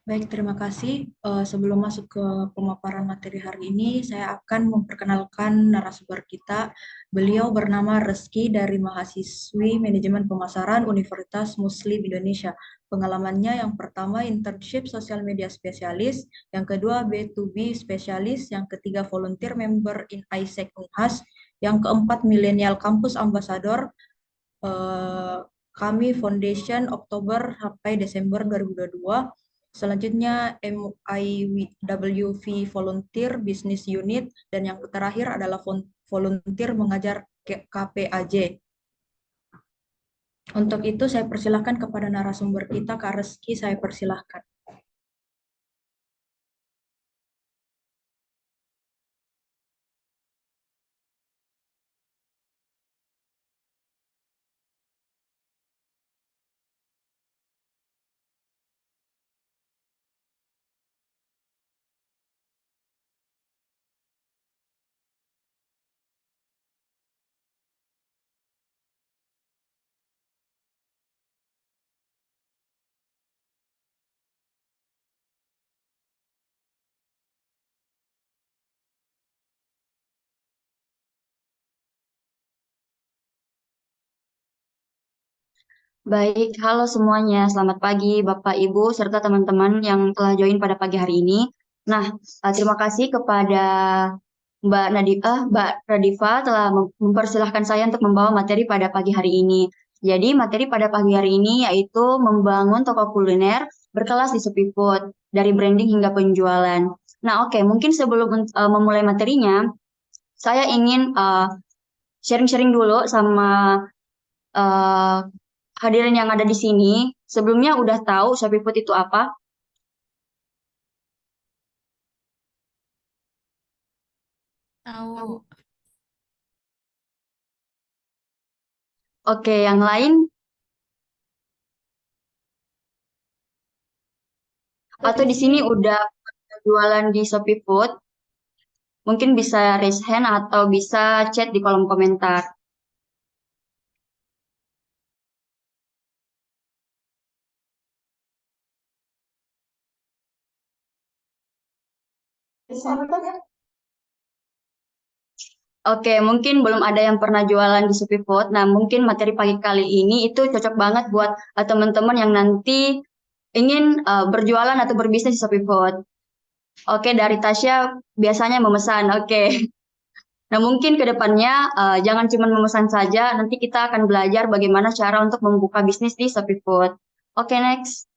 Baik, terima kasih. Sebelum masuk ke pemaparan materi hari ini, saya akan memperkenalkan narasumber kita. Beliau bernama Reski dari mahasiswi Manajemen Pemasaran Universitas Muslim Indonesia. Pengalamannya yang pertama internship sosial media spesialis, yang kedua B2B spesialis, yang ketiga volunteer member in ISEC Unhas, yang keempat milenial kampus ambassador. eh, Kami foundation Oktober sampai Desember 2022. Selanjutnya MIWV Volunteer Business Unit, dan yang terakhir adalah volunteer mengajar KPAJ. Untuk itu saya persilahkan kepada narasumber kita, Kak Reski, saya persilahkan. Baik, halo semuanya. Selamat pagi Bapak, Ibu, serta teman-teman yang telah join pada pagi hari ini. Nah, terima kasih kepada Mbak Radifa telah mempersilahkan saya untuk membawa materi pada pagi hari ini. Jadi, materi pada pagi hari ini yaitu membangun toko kuliner berkelas di Shopee Food, dari branding hingga penjualan. Nah, oke, mungkin sebelum memulai materinya, saya ingin sharing-sharing dulu sama eh, hadirin yang ada di sini. Sebelumnya udah tahu Shopee Food itu apa? Tahu. Oke, yang lain atau di sini udah jualan di Shopee Food, mungkin bisa raise hand atau bisa chat di kolom komentar. Oke, mungkin belum ada yang pernah jualan di Shopee Food. Nah, mungkin materi pagi kali ini itu cocok banget buat teman-teman yang nanti ingin berjualan atau berbisnis di Shopee Food. Oke, dari Tasya biasanya memesan. Oke. Nah, mungkin ke depannya jangan cuma memesan saja, nanti kita akan belajar bagaimana cara untuk membuka bisnis di Shopee Food. Oke, next.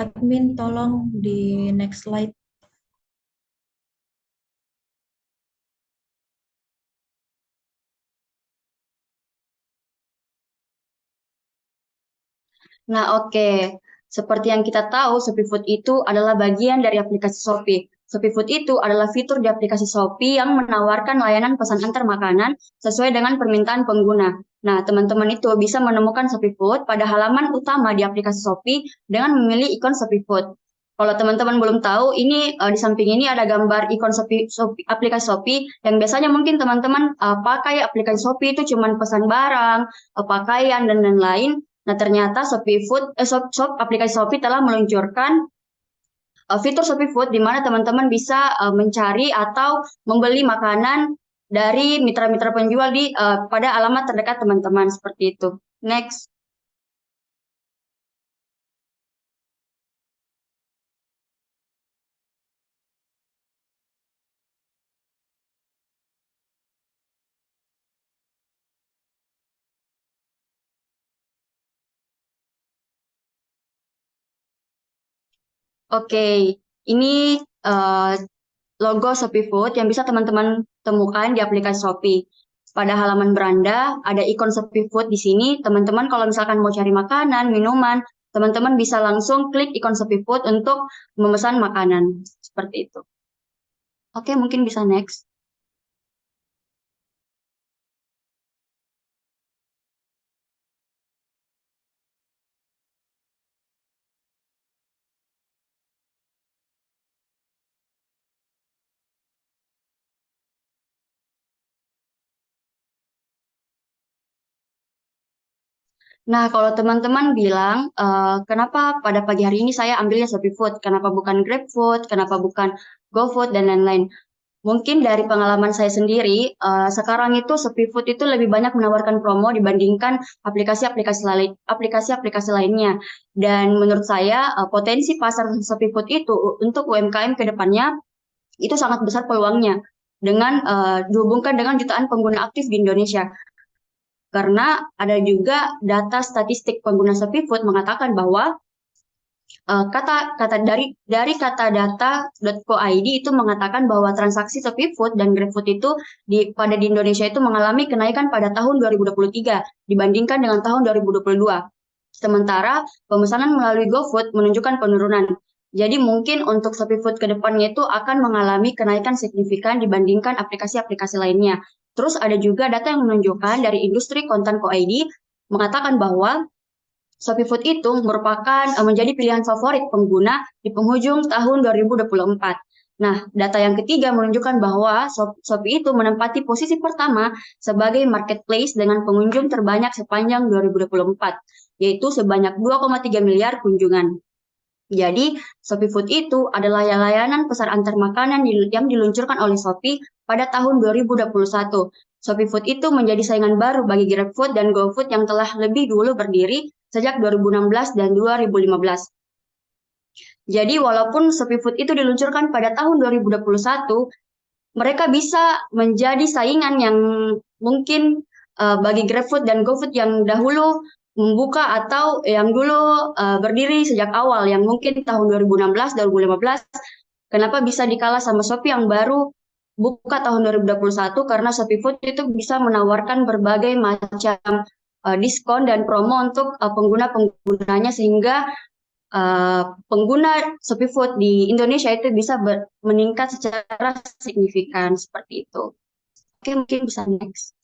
Admin, tolong di next slide. Nah, oke. Seperti yang kita tahu, Shopee Food itu adalah bagian dari aplikasi Shopee. Shopee Food itu adalah fitur di aplikasi Shopee yang menawarkan layanan pesan antar makanan sesuai dengan permintaan pengguna. Nah, teman-teman itu bisa menemukan Shopee Food pada halaman utama di aplikasi Shopee dengan memilih ikon Shopee Food. Kalau teman-teman belum tahu, ini di samping ini ada gambar ikon aplikasi Shopee yang biasanya mungkin teman-teman pakai aplikasi Shopee itu cuma pesan barang, pakaian dan lain-lain. Nah, ternyata aplikasi Shopee telah meluncurkan fitur Shopee Food di mana teman-teman bisa mencari atau membeli makanan dari mitra-mitra penjual pada alamat terdekat teman-teman seperti itu. Next. Oke, ini uh, logo Shopee Food yang bisa teman-teman temukan di aplikasi Shopee. pada halaman beranda ada ikon Shopee Food di sini. Teman-teman kalau misalkan mau cari makanan, minuman, teman-teman bisa langsung klik ikon Shopee Food untuk memesan makanan. Seperti itu. Oke, mungkin bisa next. Nah, kalau teman-teman bilang, kenapa pada pagi hari ini saya ambilnya Shopee Food, kenapa bukan GrabFood, kenapa bukan GoFood, dan lain-lain. Mungkin dari pengalaman saya sendiri, sekarang itu Shopee Food itu lebih banyak menawarkan promo dibandingkan aplikasi-aplikasi lainnya. Dan menurut saya, potensi pasar Shopee Food itu untuk UMKM ke depannya itu sangat besar peluangnya dengan dihubungkan dengan jutaan pengguna aktif di Indonesia. Karena ada juga data statistik pengguna Shopee Food mengatakan bahwa kata dari kata data.co.id itu mengatakan bahwa transaksi Shopee Food dan GrabFood itu pada di Indonesia itu mengalami kenaikan pada tahun 2023 dibandingkan dengan tahun 2022. Sementara pemesanan melalui GoFood menunjukkan penurunan. Jadi mungkin untuk Shopee Food ke depannya itu akan mengalami kenaikan signifikan dibandingkan aplikasi-aplikasi lainnya. Terus ada juga data yang menunjukkan dari industri konten co.id mengatakan bahwa Shopee Food itu merupakan menjadi pilihan favorit pengguna di penghujung tahun 2024. Nah, data yang ketiga menunjukkan bahwa Shopee itu menempati posisi pertama sebagai marketplace dengan pengunjung terbanyak sepanjang 2024, yaitu sebanyak 2,3 miliar kunjungan. Jadi, Shopee Food itu adalah layanan pesan antar makanan yang diluncurkan oleh Shopee pada tahun 2021. Shopee Food itu menjadi saingan baru bagi GrabFood dan GoFood yang telah lebih dulu berdiri sejak 2016 dan 2015. Jadi, walaupun Shopee Food itu diluncurkan pada tahun 2021, mereka bisa menjadi saingan yang mungkin bagi GrabFood dan GoFood yang dahulu membuka atau yang dulu berdiri sejak awal, yang mungkin tahun 2016, 2015, kenapa bisa dikalah sama Shopee yang baru buka tahun 2021, karena Shopee Food itu bisa menawarkan berbagai macam diskon dan promo untuk pengguna-penggunanya sehingga pengguna Shopee Food di Indonesia itu bisa meningkat secara signifikan seperti itu. Oke, mungkin bisa next.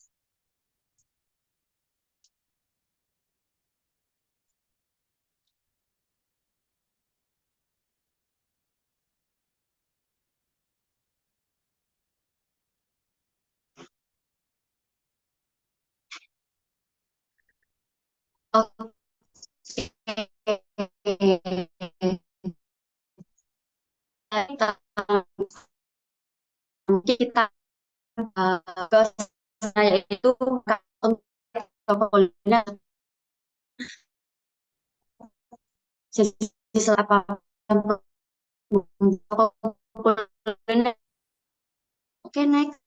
Oke, kita ke saya itu untuk toko kuliner sisi apa toko kuliner. Oke, next.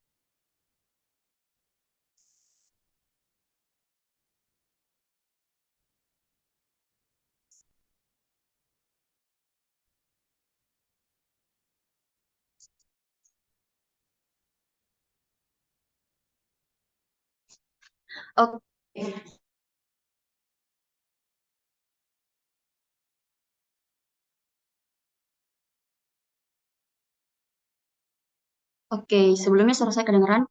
Oke. Oke, sebelumnya suara saya kedengeran.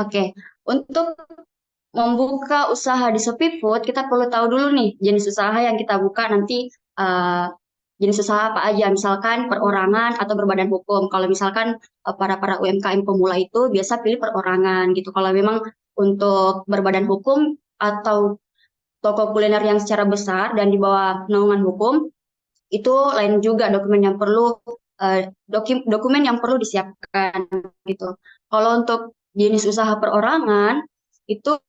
Oke, untuk membuka usaha di Shopee Food, kita perlu tahu dulu nih jenis usaha yang kita buka nanti uh, jenis usaha apa aja, misalkan perorangan atau berbadan hukum. Kalau misalkan para UMKM pemula itu biasa pilih perorangan gitu. Kalau memang untuk berbadan hukum atau toko kuliner yang secara besar dan di bawah naungan hukum, itu lain juga dokumen yang perlu disiapkan gitu. Kalau untuk jenis usaha perorangan itu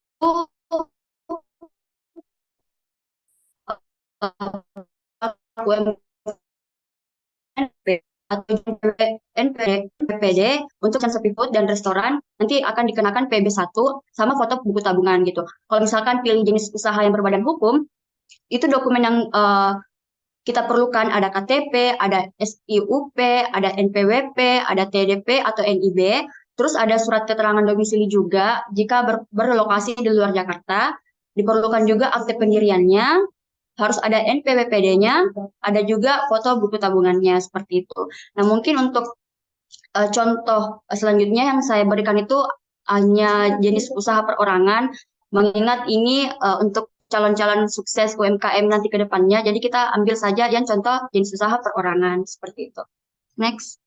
UMP atau NPD untuk Shopee Food dan restoran nanti akan dikenakan PB1 sama foto buku tabungan gitu. Kalau misalkan pilih jenis usaha yang berbadan hukum, itu dokumen yang kita perlukan ada KTP, ada SIUP, ada NPWP, ada TDP atau NIB, Terus ada surat keterangan domisili juga jika berlokasi di luar Jakarta. Diperlukan juga akte pendiriannya, harus ada NPWPD-nya, ada juga foto buku tabungannya seperti itu. Nah, mungkin untuk contoh selanjutnya yang saya berikan itu hanya jenis usaha perorangan, mengingat ini untuk calon-calon sukses UMKM nanti ke depannya. Jadi kita ambil saja yang contoh jenis usaha perorangan seperti itu. Next.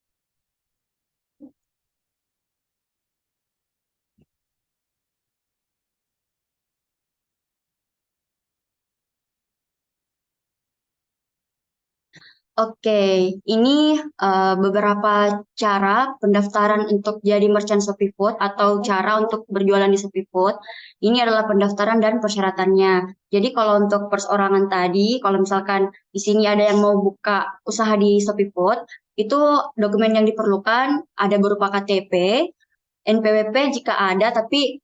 Oke, ini beberapa cara pendaftaran untuk jadi merchant Shopee Food atau cara untuk berjualan di Shopee Food. Ini adalah pendaftaran dan persyaratannya. Jadi kalau untuk perseorangan tadi, kalau misalkan di sini ada yang mau buka usaha di Shopee Food, itu dokumen yang diperlukan ada berupa KTP, NPWP jika ada, tapi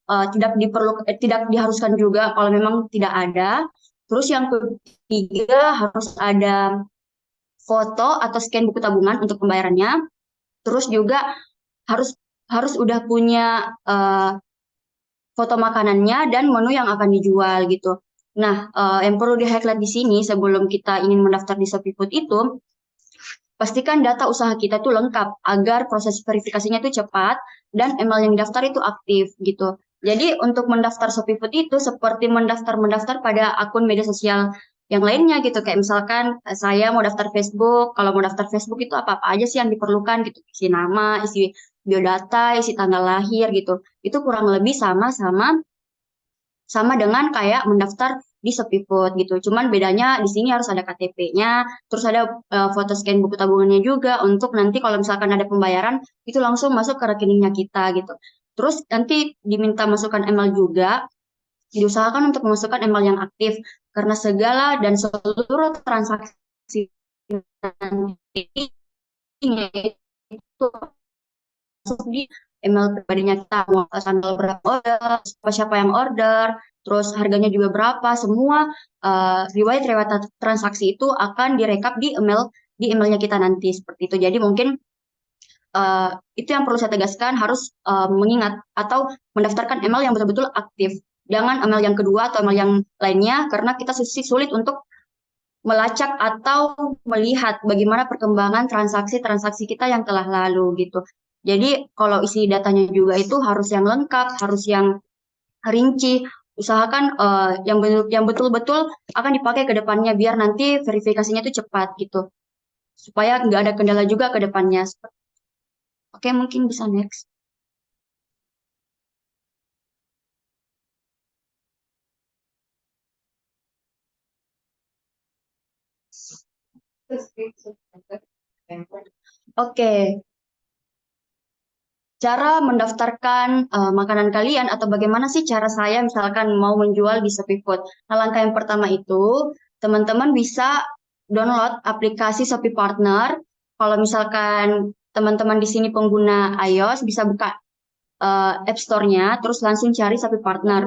tidak diharuskan juga kalau memang tidak ada. Terus yang ketiga harus ada foto atau scan buku tabungan untuk pembayarannya. Terus juga harus harus udah punya foto makanannya dan menu yang akan dijual gitu. Nah, yang perlu di-highlight di sini sebelum kita ingin mendaftar di Shopee Food itu, pastikan data usaha kita tuh lengkap agar proses verifikasinya itu cepat dan email yang daftar itu aktif gitu. Jadi untuk mendaftar Shopee Food itu seperti mendaftar pada akun media sosial yang lainnya gitu. Kayak misalkan saya mau daftar Facebook, kalau mau daftar Facebook itu apa-apa aja sih yang diperlukan gitu. Isi nama, isi biodata, isi tanggal lahir gitu. Itu kurang lebih sama dengan kayak mendaftar di Shopee Food gitu. Cuman bedanya di sini harus ada KTP-nya, terus ada foto scan buku tabungannya juga untuk nanti kalau misalkan ada pembayaran itu langsung masuk ke rekeningnya kita gitu. Terus nanti diminta masukkan email juga, diusahakan untuk memasukkan email yang aktif karena segala dan seluruh transaksi itu masuk di email pribadinya kita, mau tanggal berapa order, siapa yang order, terus harganya juga berapa, semua riwayat-riwayat transaksi itu akan direkap di emailnya kita nanti seperti itu. Jadi mungkin itu yang perlu saya tegaskan, harus mengingat atau mendaftarkan email yang betul-betul aktif. Jangan email yang kedua atau email yang lainnya karena kita sulit untuk melacak atau melihat bagaimana perkembangan transaksi-transaksi kita yang telah lalu gitu. Jadi kalau isi datanya juga itu harus yang lengkap, harus yang rinci. Usahakan yang betul-betul akan dipakai ke depannya biar nanti verifikasinya itu cepat gitu. Supaya nggak ada kendala juga ke depannya. Oke, mungkin bisa next. Oke, cara mendaftarkan makanan kalian atau bagaimana sih cara saya misalkan mau menjual di Shopee Food. Nah, langkah yang pertama itu teman-teman bisa download aplikasi Shopee Partner. Kalau misalkan teman-teman di sini pengguna iOS bisa buka App Store-nya terus langsung cari Shopee Partner.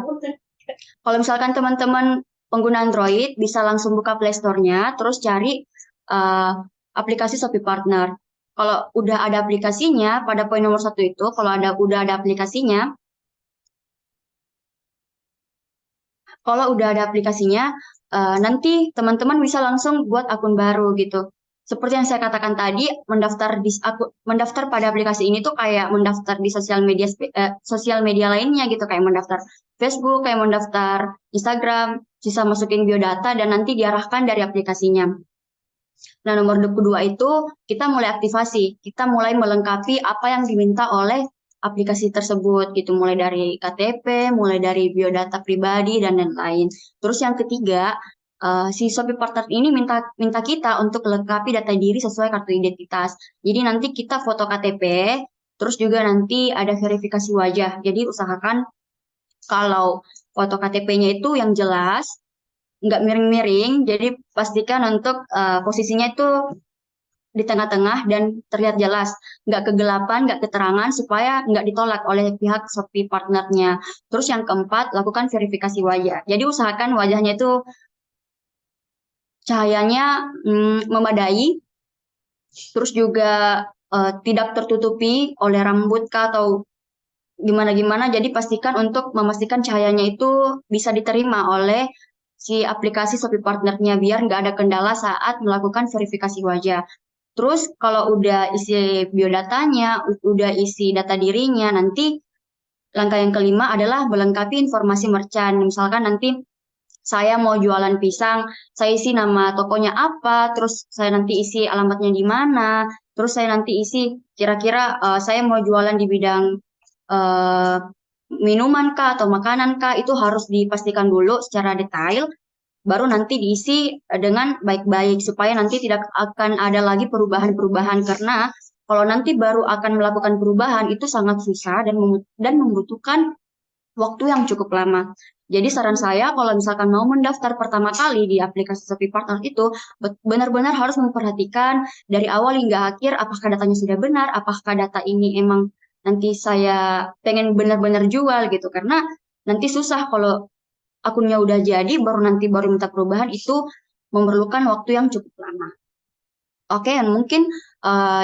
Kalau misalkan teman-teman pengguna Android bisa langsung buka Play Store-nya terus cari uh, aplikasi Shopee Partner. Kalau udah ada aplikasinya, pada poin nomor satu itu, kalau udah ada aplikasinya, nanti teman-teman bisa langsung buat akun baru gitu. Seperti yang saya katakan tadi, mendaftar pada aplikasi ini tuh kayak mendaftar di sosial media lainnya gitu, kayak mendaftar Facebook, kayak mendaftar Instagram, bisa masukin biodata dan nanti diarahkan dari aplikasinya. Nah, nomor kedua itu kita mulai aktivasi, kita mulai melengkapi apa yang diminta oleh aplikasi tersebut gitu, mulai dari KTP, mulai dari biodata pribadi dan lain-lain. Terus yang ketiga, si Shopee Partner ini minta kita untuk lengkapi data diri sesuai kartu identitas. Jadi nanti kita foto KTP, terus juga nanti ada verifikasi wajah. Jadi usahakan kalau foto KTP-nya itu yang jelas, nggak miring-miring, jadi pastikan untuk posisinya itu di tengah-tengah dan terlihat jelas, nggak kegelapan, nggak keterangan, supaya nggak ditolak oleh pihak Shopee partnernya. Terus yang keempat, lakukan verifikasi wajah. Jadi usahakan wajahnya itu cahayanya memadai, terus juga tidak tertutupi oleh rambut kah atau gimana-gimana, jadi pastikan untuk memastikan cahayanya itu bisa diterima oleh si aplikasi Shopee Partnernya biar nggak ada kendala saat melakukan verifikasi wajah. Terus kalau udah isi biodatanya, udah isi data dirinya, nanti langkah yang kelima adalah melengkapi informasi merchant. Misalkan nanti saya mau jualan pisang, saya isi nama tokonya apa, terus saya nanti isi alamatnya di mana, terus saya nanti isi kira-kira saya mau jualan di bidang eh, minuman kah atau makanan kah, itu harus dipastikan dulu secara detail, baru nanti diisi dengan baik-baik supaya nanti tidak akan ada lagi perubahan-perubahan, karena kalau nanti baru akan melakukan perubahan itu sangat susah dan membutuhkan waktu yang cukup lama. Jadi saran saya kalau misalkan mau mendaftar pertama kali di aplikasi Shopee Partner itu benar-benar harus memperhatikan dari awal hingga akhir apakah datanya sudah benar, apakah data ini emang nanti saya pengen benar-benar jual gitu. Karena nanti susah kalau akunnya udah jadi baru minta perubahan, itu memerlukan waktu yang cukup lama. Oke, dan mungkin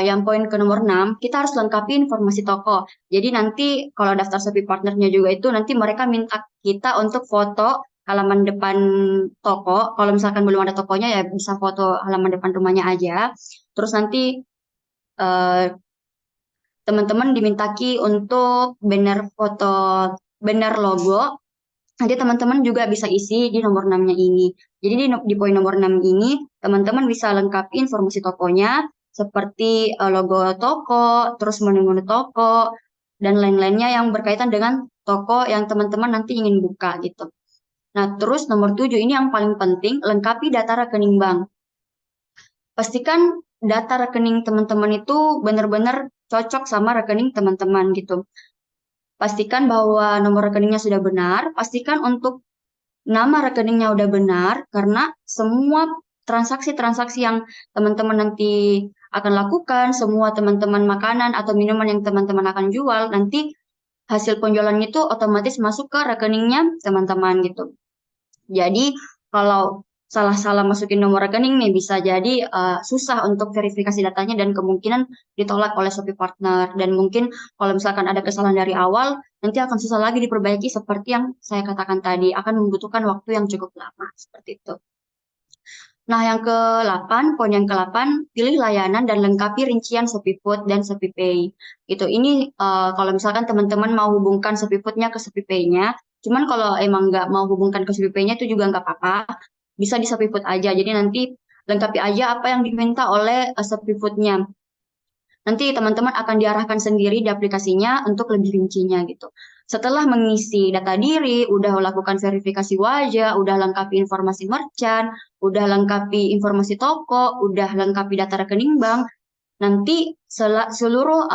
yang poin ke nomor 6, kita harus lengkapi informasi toko. Jadi nanti kalau daftar Shopee Partnernya juga itu nanti mereka minta kita untuk foto halaman depan toko. Kalau misalkan belum ada tokonya ya bisa foto halaman depan rumahnya aja. Terus nanti eh, teman-teman dimintaki untuk banner foto, banner logo. Nanti teman-teman juga bisa isi di nomor 6-nya ini. Jadi di poin nomor 6 ini, teman-teman bisa lengkapi informasi tokonya, seperti logo toko, terus menu-menu toko, dan lain-lainnya yang berkaitan dengan toko yang teman-teman nanti ingin buka gitu. Nah, terus nomor 7 ini yang paling penting, lengkapi data rekening bank. Pastikan data rekening teman-teman itu benar-benar cocok sama rekening teman-teman gitu. Pastikan bahwa nomor rekeningnya sudah benar, pastikan untuk nama rekeningnya udah benar, karena semua transaksi-transaksi yang teman-teman nanti akan lakukan, semua teman-teman makanan atau minuman yang teman-teman akan jual, nanti hasil penjualannya itu otomatis masuk ke rekeningnya teman-teman gitu. Jadi kalau salah-salah masukin nomor rekening nih bisa jadi susah untuk verifikasi datanya dan kemungkinan ditolak oleh Shopee Partner. Dan mungkin kalau misalkan ada kesalahan dari awal, nanti akan susah lagi diperbaiki seperti yang saya katakan tadi, akan membutuhkan waktu yang cukup lama seperti itu. Nah, yang ke-8, poin yang ke-8, pilih layanan dan lengkapi rincian Shopee Food dan Shopee Pay. Gitu. Ini kalau misalkan teman-teman mau hubungkan Shopee Food-nya ke Shopee Pay-nya, cuman kalau emang nggak mau hubungkan ke Shopee Pay-nya itu juga nggak apa-apa, bisa di Shopee Food aja. Jadi nanti lengkapi aja apa yang diminta oleh Shopee Food-nya. Nanti teman-teman akan diarahkan sendiri di aplikasinya untuk lebih rincinya gitu. Setelah mengisi data diri, udah lakukan verifikasi wajah, udah lengkapi informasi merchant, udah lengkapi informasi toko, udah lengkapi data rekening bank, nanti seluruh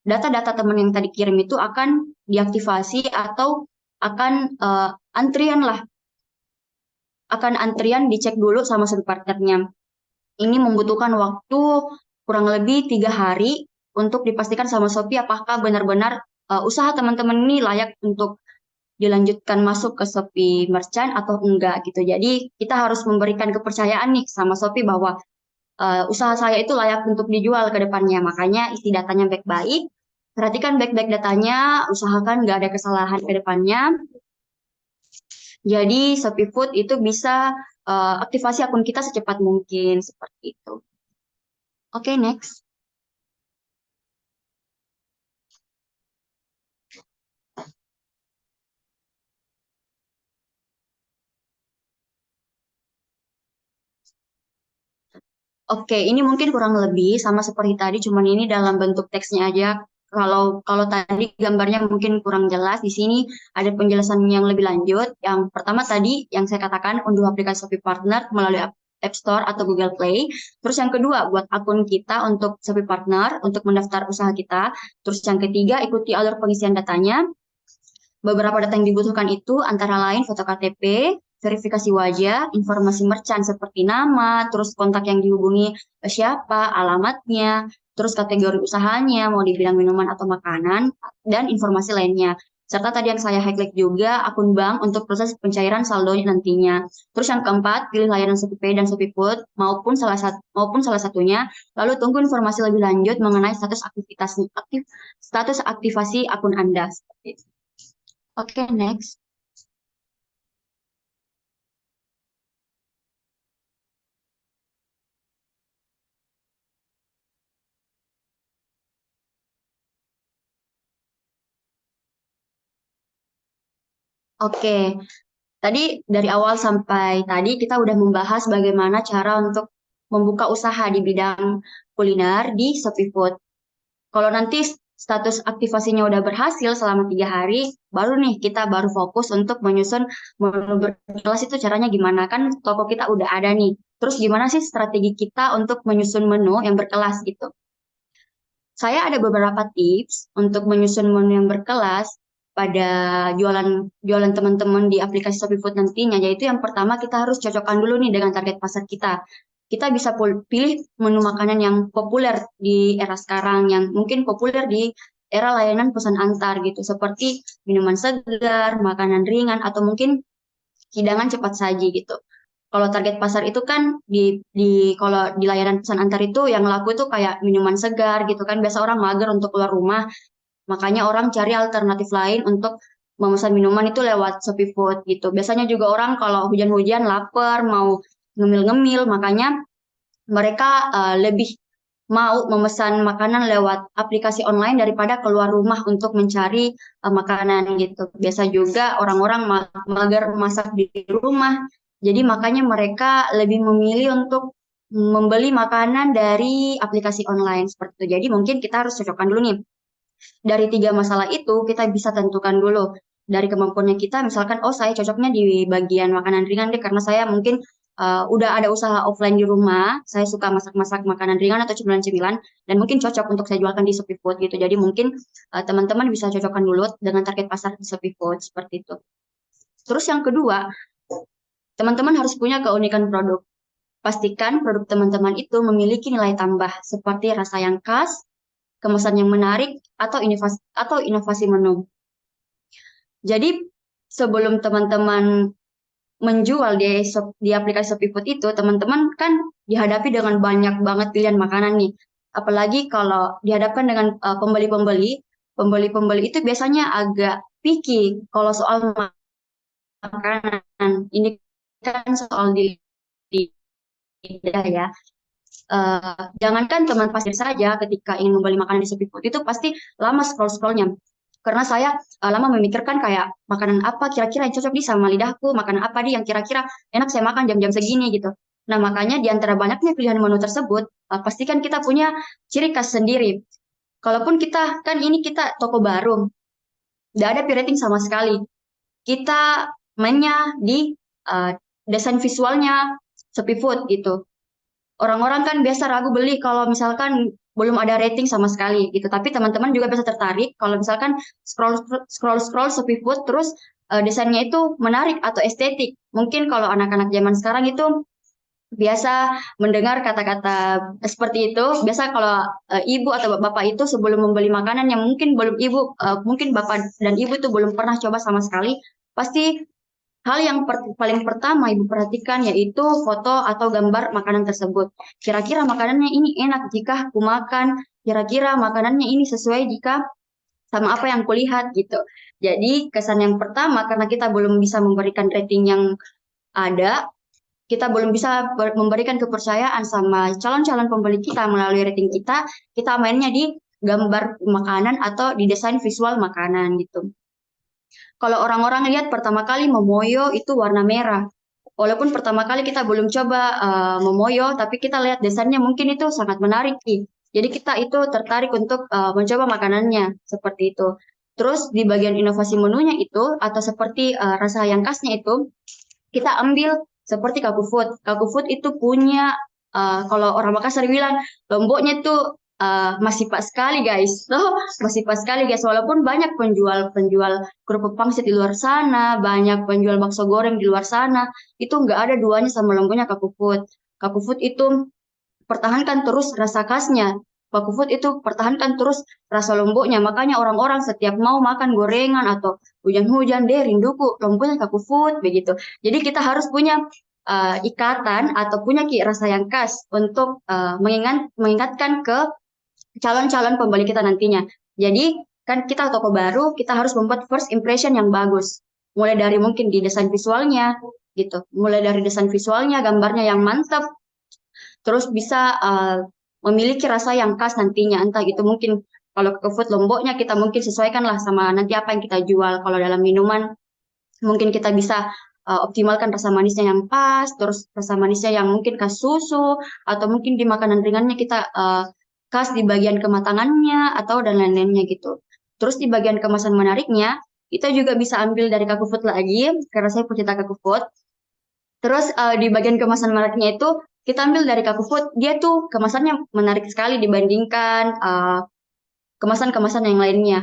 data-data teman yang tadi kirim itu akan diaktifasi atau akan antrian lah, akan antrian dicek dulu sama Shopee partnernya. Ini membutuhkan waktu kurang lebih 3 hari untuk dipastikan sama Shopee apakah benar-benar usaha teman-teman ini layak untuk dilanjutkan masuk ke Shopee Merchant atau enggak gitu. Jadi kita harus memberikan kepercayaan nih sama Shopee bahwa usaha saya itu layak untuk dijual ke depannya. Makanya isi datanya baik-baik, perhatikan baik-baik datanya, usahakan nggak ada kesalahan ke depannya. Jadi Shopee Food itu bisa aktivasi akun kita secepat mungkin seperti itu. Oke, next. Oke, ini mungkin kurang lebih sama seperti tadi, cuman ini dalam bentuk teksnya aja. Kalau tadi gambarnya mungkin kurang jelas, di sini ada penjelasan yang lebih lanjut. Yang pertama tadi yang saya katakan, unduh aplikasi Shopee Partner melalui App Store atau Google Play. Terus yang kedua, buat akun kita untuk Shopee Partner untuk mendaftar usaha kita. Terus yang ketiga, ikuti alur pengisian datanya. Beberapa data yang dibutuhkan itu antara lain foto KTP, verifikasi wajah, informasi merchant seperti nama, terus kontak yang dihubungi siapa, alamatnya, terus kategori usahanya, mau di bidang minuman atau makanan, dan informasi lainnya. serta tadi yang saya highlight juga akun bank untuk proses pencairan saldonya nantinya. Terus yang keempat, pilih layanan ShopeePay dan ShopeeFood maupun salah satunya, lalu tunggu informasi lebih lanjut mengenai status aktivasi akun Anda. Oke, next. Oke, tadi dari awal sampai tadi kita udah membahas bagaimana cara untuk membuka usaha di bidang kuliner di ShopeeFood. Kalau nanti status aktivasinya udah berhasil selama 3 hari, baru nih kita baru fokus untuk menyusun menu berkelas itu caranya gimana. Kan toko kita udah ada nih. Terus gimana sih strategi kita untuk menyusun menu yang berkelas gitu. Saya ada beberapa tips untuk menyusun menu yang berkelas pada jualan teman-teman di aplikasi ShopeeFood nantinya, yaitu yang pertama kita harus cocokkan dulu nih dengan target pasar kita. Kita bisa pilih menu makanan yang populer di era sekarang, yang mungkin populer di era layanan pesan antar gitu, seperti minuman segar, makanan ringan, atau mungkin hidangan cepat saji gitu. Kalau target pasar itu kan kalau di layanan pesan antar itu yang laku itu kayak minuman segar gitu kan. Biasa orang mager untuk keluar rumah, makanya orang cari alternatif lain untuk memesan minuman itu lewat ShopeeFood gitu. Biasanya juga orang kalau hujan-hujan lapar mau ngemil-ngemil, makanya mereka lebih mau memesan makanan lewat aplikasi online daripada keluar rumah untuk mencari makanan gitu. Biasa juga orang-orang mager masak di rumah, jadi makanya mereka lebih memilih untuk membeli makanan dari aplikasi online seperti itu. Jadi mungkin kita harus cocokkan dulu nih. Dari 3 masalah itu kita bisa tentukan dulu dari kemampuannya kita. Misalkan, oh saya cocoknya di bagian makanan ringan deh karena saya mungkin udah ada usaha offline di rumah. Saya suka masak-masak makanan ringan atau cemilan-cemilan dan mungkin cocok untuk saya jualkan di ShopeeFood gitu. Jadi mungkin teman-teman bisa cocokkan dulu dengan target pasar di ShopeeFood seperti itu. Terus yang kedua, teman-teman harus punya keunikan produk. Pastikan produk teman-teman itu memiliki nilai tambah seperti rasa yang khas, kemasan yang menarik, atau inovasi menu. Jadi sebelum teman-teman menjual di aplikasi ShopeeFood itu, teman-teman kan dihadapi dengan banyak banget pilihan makanan nih. Apalagi kalau dihadapkan dengan pembeli-pembeli itu biasanya agak picky kalau soal makanan. Ini kan soal di lidah ya. Jangankan teman pasir saja ketika ingin membeli makanan di ShopeeFood itu pasti lama scroll-scrollnya. Karena saya lama memikirkan kayak makanan apa kira-kira yang cocok di sama lidahku, makanan apa nih yang kira-kira enak saya makan jam-jam segini gitu. Nah makanya di antara banyaknya pilihan menu tersebut, pastikan kita punya ciri khas sendiri. Kalaupun kita toko baru, tidak ada pirating sama sekali. Kita mainnya di desain visualnya ShopeeFood gitu. Orang-orang kan biasa ragu beli kalau misalkan belum ada rating sama sekali gitu. Tapi teman-teman juga bisa tertarik kalau misalkan scroll ShopeeFood terus desainnya itu menarik atau estetik. Mungkin kalau anak-anak zaman sekarang itu biasa mendengar kata-kata seperti itu. Biasa kalau ibu atau bapak itu sebelum membeli makanan yang mungkin mungkin bapak dan ibu itu belum pernah coba sama sekali, pasti hal yang paling pertama Ibu perhatikan yaitu foto atau gambar makanan tersebut. Kira-kira makanannya ini enak jika aku makan, kira-kira makanannya ini sesuai jika sama apa yang kulihat gitu. Jadi kesan yang pertama karena kita belum bisa memberikan rating yang ada, kita belum bisa memberikan kepercayaan sama calon-calon pembeli kita melalui rating kita mainnya di gambar makanan atau di desain visual makanan gitu. Kalau orang-orang lihat pertama kali Momoyo itu warna merah. Walaupun pertama kali kita belum coba Momoyo, tapi kita lihat desainnya mungkin itu sangat menarik nih. Jadi kita itu tertarik untuk mencoba makanannya seperti itu. Terus di bagian inovasi menunya itu atau seperti rasa yang khasnya itu kita ambil seperti Kaku Food. Kaku Food itu punya kalau orang Makassar bilang lomboknya itu masih pas sekali guys. Masih pas sekali guys. Walaupun banyak penjual kerupuk pangsit di luar sana, banyak penjual bakso goreng di luar sana, itu nggak ada duanya sama lomboknya Kaku Food. Kaku Food itu pertahankan terus rasa khasnya. Paku Food itu pertahankan terus rasa lomboknya. Makanya orang-orang setiap mau makan gorengan atau hujan-hujan, deh rinduku lomboknya Paku Food begitu. Jadi kita harus punya ikatan atau punya rasa yang khas untuk mengingatkan ke calon-calon pembeli kita nantinya. Jadi kan kita toko baru, kita harus membuat first impression yang bagus. Mulai dari mungkin di desain visualnya gitu. Mulai dari desain visualnya, gambarnya yang mantap, terus bisa memiliki rasa yang khas nantinya. Entah itu mungkin kalau ke food Lomboknya kita mungkin sesuaikan lah sama nanti apa yang kita jual. Kalau dalam minuman mungkin kita bisa optimalkan rasa manisnya yang pas, terus rasa manisnya yang mungkin khas susu, atau mungkin di makanan ringannya kita khas di bagian kematangannya, atau dan lain-lainnya gitu. Terus di bagian kemasan menariknya, kita juga bisa ambil dari Kaku Food lagi, karena saya pecinta Kaku Food. Terus di bagian kemasan menariknya itu, kita ambil dari Kaku Food, dia tuh kemasannya menarik sekali dibandingkan kemasan-kemasan yang lainnya.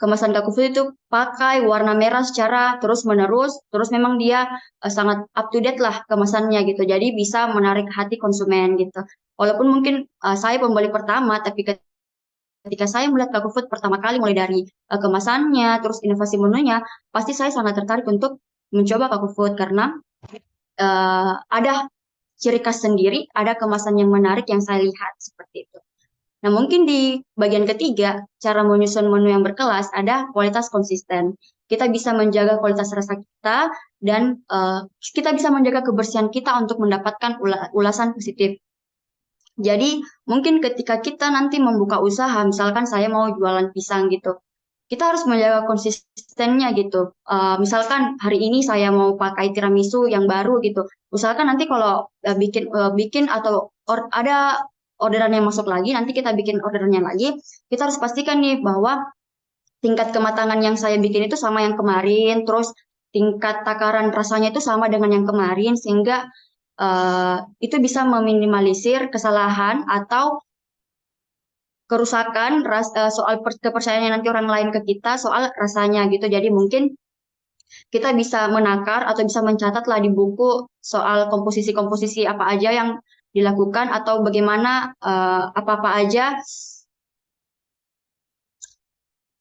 Kemasan Kaku Food itu pakai warna merah secara terus-menerus, terus memang dia sangat up to date lah kemasannya gitu. Jadi bisa menarik hati konsumen gitu. Walaupun mungkin saya pembeli pertama, tapi ketika saya melihat Kaku Food pertama kali mulai dari kemasannya, terus inovasi menunya, pasti saya sangat tertarik untuk mencoba Kaku Food karena ada ciri khas sendiri, ada kemasan yang menarik yang saya lihat seperti itu. Nah, mungkin di bagian ketiga, cara menyusun menu yang berkelas ada kualitas konsisten. Kita bisa menjaga kualitas rasa kita dan kita bisa menjaga kebersihan kita untuk mendapatkan ulasan positif. Jadi, mungkin ketika kita nanti membuka usaha, misalkan saya mau jualan pisang gitu, kita harus menjaga konsistennya gitu. Misalkan hari ini saya mau pakai tiramisu yang baru gitu. Usahakan nanti kalau bikin atau ada orderan yang masuk lagi, nanti kita bikin orderannya lagi. Kita harus pastikan nih bahwa tingkat kematangan yang saya bikin itu sama yang kemarin, terus tingkat takaran rasanya itu sama dengan yang kemarin, sehingga itu bisa meminimalisir kesalahan atau kerusakan soal kepercayaannya nanti orang lain ke kita soal rasanya gitu. Jadi mungkin kita bisa menakar atau bisa mencatat lah di buku soal komposisi-komposisi apa aja yang dilakukan atau bagaimana apa-apa aja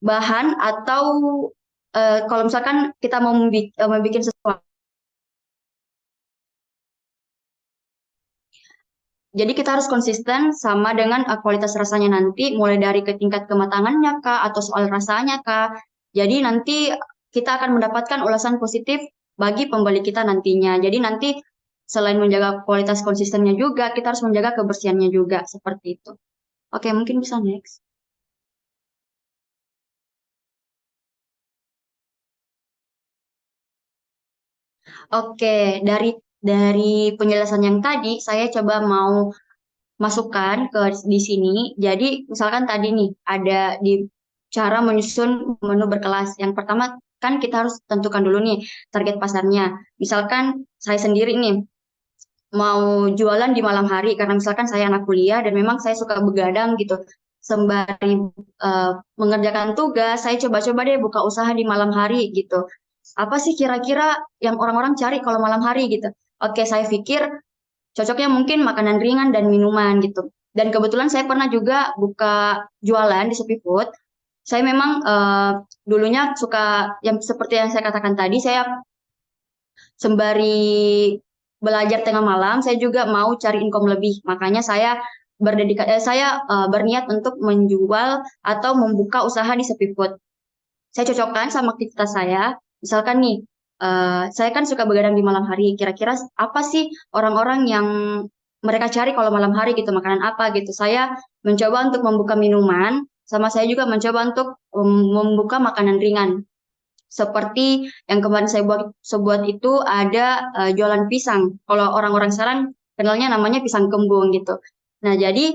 bahan atau kalau misalkan kita mau membuat sesuatu. Jadi kita harus konsisten sama dengan kualitas rasanya nanti, mulai dari ke tingkat kematangannya kah, atau soal rasanya kah. Jadi nanti kita akan mendapatkan ulasan positif bagi pembeli kita nantinya. Jadi nanti selain menjaga kualitas konsistennya juga, kita harus menjaga kebersihannya juga, seperti itu. Oke, mungkin bisa next. Oke, dari penjelasan yang tadi, saya coba mau masukkan ke di sini. Jadi misalkan tadi nih ada di cara menyusun menu berkelas. Yang pertama kan kita harus tentukan dulu nih target pasarnya. Misalkan saya sendiri nih mau jualan di malam hari karena misalkan saya anak kuliah dan memang saya suka begadang gitu. Sembari mengerjakan tugas, saya coba-coba deh buka usaha di malam hari gitu. Apa sih kira-kira yang orang-orang cari kalau malam hari gitu? Oke, saya pikir cocoknya mungkin makanan ringan dan minuman gitu. Dan kebetulan saya pernah juga buka jualan di Shopee Food. Saya memang dulunya suka yang seperti yang saya katakan tadi, saya sembari belajar tengah malam, saya juga mau cari income lebih. Makanya saya berniat untuk menjual atau membuka usaha di Shopee Food. Saya cocokkan sama aktivitas saya. Misalkan nih, saya kan suka begadang di malam hari. Kira-kira apa sih orang-orang yang mereka cari kalau malam hari gitu, makanan apa gitu. Saya mencoba untuk membuka minuman, sama saya juga mencoba untuk membuka makanan ringan. Seperti yang kemarin saya buat itu ada jualan pisang. Kalau orang-orang sekarang kenalnya namanya pisang kembung gitu. Nah, jadi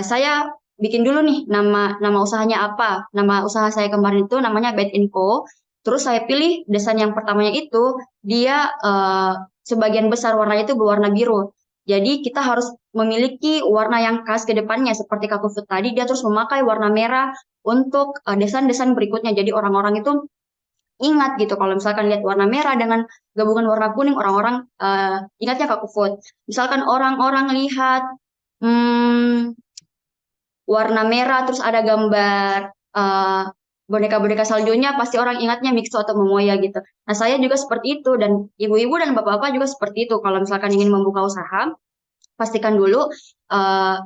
saya bikin dulu nih nama usahanya apa. Nama usaha saya kemarin itu namanya Bed Co. Terus saya pilih desain yang pertamanya itu dia sebagian besar warnanya itu berwarna biru. Jadi kita harus memiliki warna yang khas ke depannya seperti Kaku Food tadi dia terus memakai warna merah untuk desain-desain berikutnya. Jadi orang-orang itu ingat gitu kalau misalkan lihat warna merah dengan gabungan warna kuning orang-orang ingatnya Kaku Food. Misalkan orang-orang lihat hmm, warna merah terus ada gambar boneka-boneka saljunya, pasti orang ingatnya Mixo atau Momoya gitu. Nah, saya juga seperti itu dan ibu-ibu dan bapak-bapak juga seperti itu. Kalau misalkan ingin membuka usaha, pastikan dulu uh,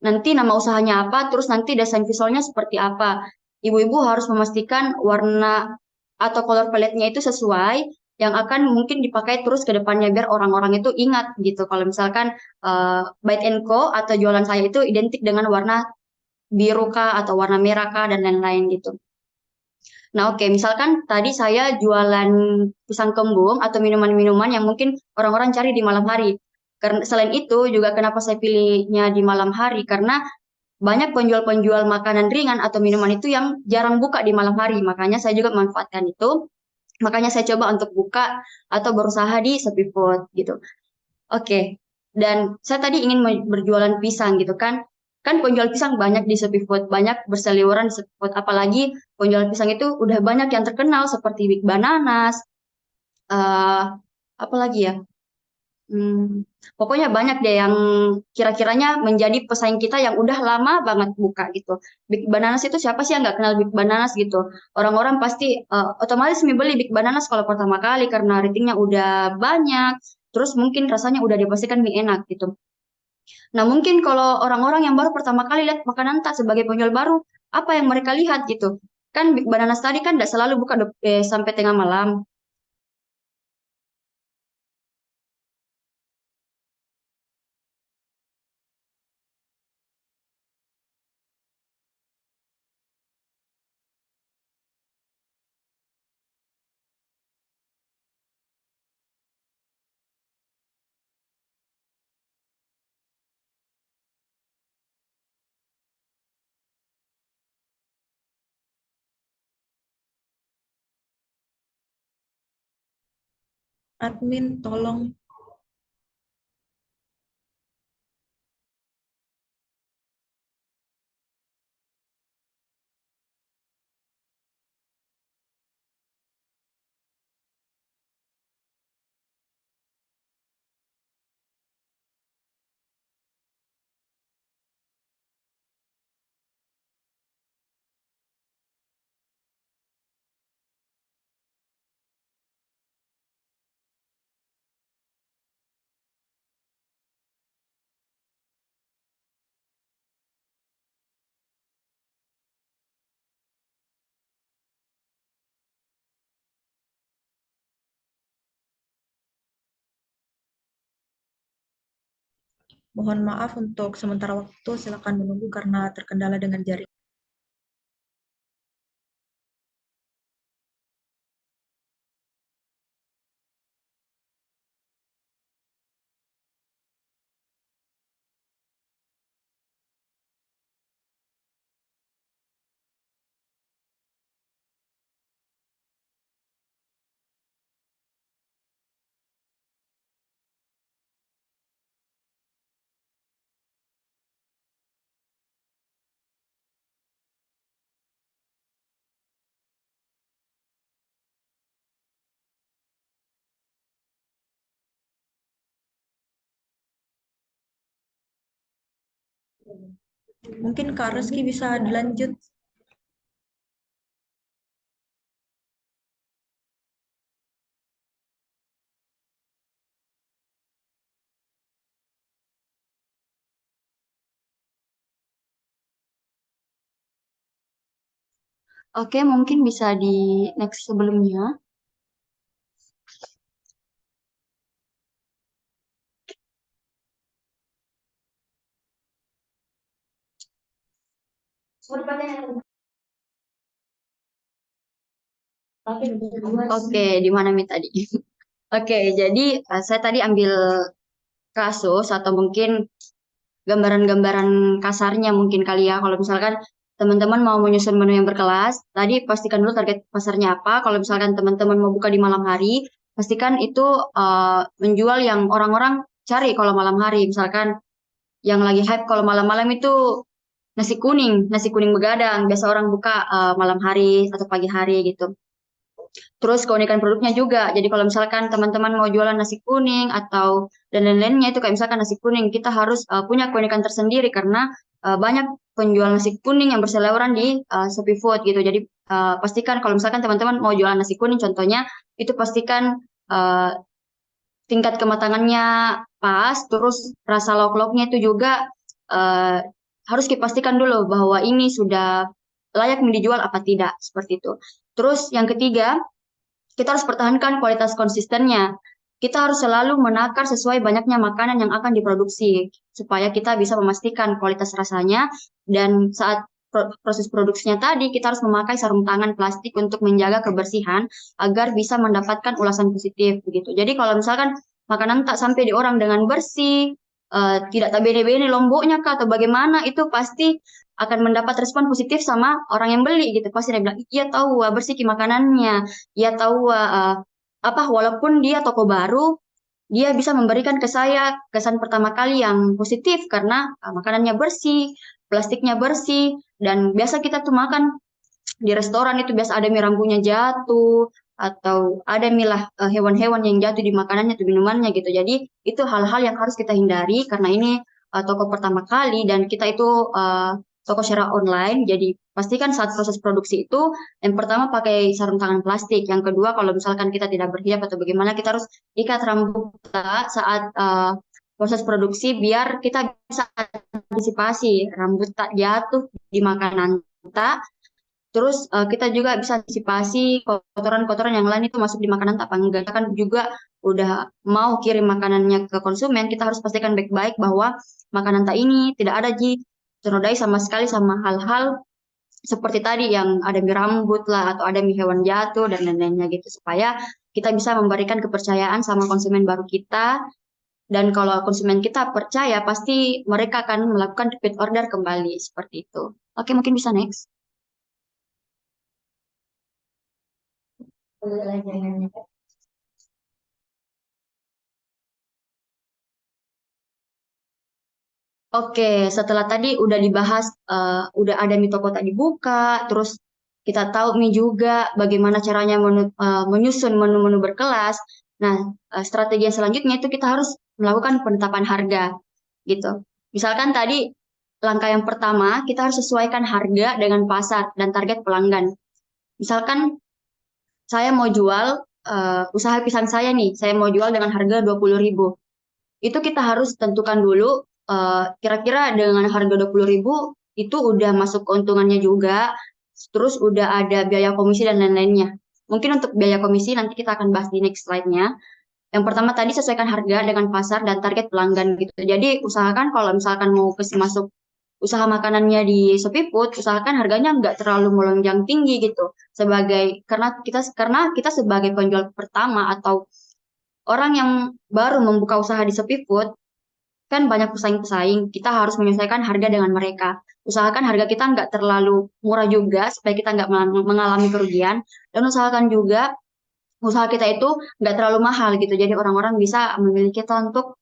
nanti nama usahanya apa, terus nanti desain visualnya seperti apa. Ibu-ibu harus memastikan warna atau color palette-nya itu sesuai yang akan mungkin dipakai terus ke depannya biar orang-orang itu ingat gitu. Kalau misalkan Byte Co atau jualan saya itu identik dengan warna biru kah atau warna merah kah dan lain-lain gitu. Nah, oke, misalkan tadi saya jualan pisang kembung atau minuman-minuman yang mungkin orang-orang cari di malam hari. Karena selain itu juga kenapa saya pilihnya di malam hari karena banyak penjual-penjual makanan ringan atau minuman itu yang jarang buka di malam hari. Makanya saya juga memanfaatkan itu. Makanya saya coba untuk buka atau berusaha di Sepi Food gitu. Oke. Dan saya tadi ingin berjualan pisang gitu kan. Kan penjual pisang banyak di Sepi Food, banyak berseliweran di Sepi Food. Apalagi penjual pisang itu udah banyak yang terkenal seperti Big Bananas, eh apa lagi ya? Pokoknya banyak deh yang kira-kiranya menjadi pesaing kita yang udah lama banget buka gitu. Big Bananas itu siapa sih yang nggak kenal Big Bananas gitu? Orang-orang pasti otomatis membeli Big Bananas kalau pertama kali karena ratingnya udah banyak, terus mungkin rasanya udah dipastikan mie enak gitu. Nah mungkin kalau orang-orang yang baru pertama kali lihat makanan tak sebagai penjual baru, apa yang mereka lihat gitu? Kan Big Bananas tadi kan tidak selalu buka sampai tengah malam. Admin, tolong. Mohon maaf untuk sementara waktu, silakan menunggu karena terkendala dengan jaringan. Mungkin Kak Reski bisa dilanjut. Oke, mungkin bisa di next sebelumnya. Oke, di mana Mi tadi? Oke, jadi saya tadi ambil kasus atau mungkin gambaran-gambaran kasarnya mungkin kali ya. Kalau misalkan teman-teman mau menyusun menu yang berkelas, tadi pastikan dulu target pasarnya apa. Kalau misalkan teman-teman mau buka di malam hari, pastikan itu menjual yang orang-orang cari kalau malam hari. Misalkan yang lagi hype kalau malam-malam itu nasi kuning begadang. Biasa orang buka malam hari atau pagi hari gitu. Terus keunikan produknya juga. Jadi kalau misalkan teman-teman mau jualan nasi kuning atau dan lain-lainnya itu kayak misalkan nasi kuning, kita harus punya keunikan tersendiri karena banyak penjual nasi kuning yang berseliweran di Shopee Food gitu. Jadi pastikan kalau misalkan teman-teman mau jualan nasi kuning contohnya, itu pastikan tingkat kematangannya pas, terus rasa lauk-lauknya itu juga uh, harus dipastikan dulu bahwa ini sudah layak dijual apa tidak, seperti itu. Terus yang ketiga, kita harus pertahankan kualitas konsistennya. Kita harus selalu menakar sesuai banyaknya makanan yang akan diproduksi, supaya kita bisa memastikan kualitas rasanya, dan saat proses produksinya tadi, kita harus memakai sarung tangan plastik untuk menjaga kebersihan, agar bisa mendapatkan ulasan positif, begitu. Jadi kalau misalkan makanan tak sampai di orang dengan bersih, tidak tak bene-bene lomboknya kah, atau bagaimana, itu pasti akan mendapat respon positif sama orang yang beli gitu. Pasti dia bilang, iya tahu bersih makanannya, ia tahu apa walaupun dia toko baru, dia bisa memberikan ke saya kesan pertama kali yang positif karena makanannya bersih, plastiknya bersih, dan biasa kita tuh makan di restoran itu biasa ada mie rambunya jatuh, atau ada milah hewan-hewan yang jatuh di makanannya atau minumannya gitu. Jadi itu hal-hal yang harus kita hindari karena ini toko pertama kali dan kita itu toko secara online. Jadi pastikan saat proses produksi itu yang pertama pakai sarung tangan plastik. Yang kedua kalau misalkan kita tidak berhijab atau bagaimana, kita harus ikat rambut kita saat proses produksi biar kita bisa antisipasi rambut tak jatuh di makanan kita. Terus kita juga bisa antisipasi kotoran-kotoran yang lain itu masuk di makanan apa enggak. Kita kan juga udah mau kirim makanannya ke konsumen, kita harus pastikan baik-baik bahwa makanan tak ini tidak ada ternodai sama sekali sama hal-hal seperti tadi yang ada mie rambut lah atau ada mie hewan jatuh dan lain-lainnya gitu, supaya kita bisa memberikan kepercayaan sama konsumen baru kita. Dan kalau konsumen kita percaya, pasti mereka akan melakukan repeat order kembali seperti itu. Oke, mungkin bisa next. Oke, setelah tadi udah dibahas, udah ada mie toko tak dibuka, terus kita tahu mie juga bagaimana caranya menyusun menu-menu berkelas. Nah, strategi yang selanjutnya itu kita harus melakukan penetapan harga, gitu. Misalkan tadi langkah yang pertama, kita harus sesuaikan harga dengan pasar dan target pelanggan. Misalkan saya mau jual usaha pisang saya nih, saya mau jual dengan harga 20.000. Itu kita harus tentukan dulu kira-kira dengan harga 20.000 itu udah masuk keuntungannya juga, terus udah ada biaya komisi dan lain-lainnya. Mungkin untuk biaya komisi nanti kita akan bahas di next slide-nya. Yang pertama tadi sesuaikan harga dengan pasar dan target pelanggan gitu. Jadi usahakan kalau misalkan mau masuk usaha makanannya di Shopee Food, usahakan harganya nggak terlalu melonjang tinggi gitu. Karena kita sebagai penjual pertama atau orang yang baru membuka usaha di Shopee Food, kan banyak pesaing-pesaing, kita harus menyesuaikan harga dengan mereka. Usahakan harga kita nggak terlalu murah juga, supaya kita nggak mengalami kerugian. Dan usahakan juga usaha kita itu nggak terlalu mahal gitu. Jadi orang-orang bisa memilih kita untuk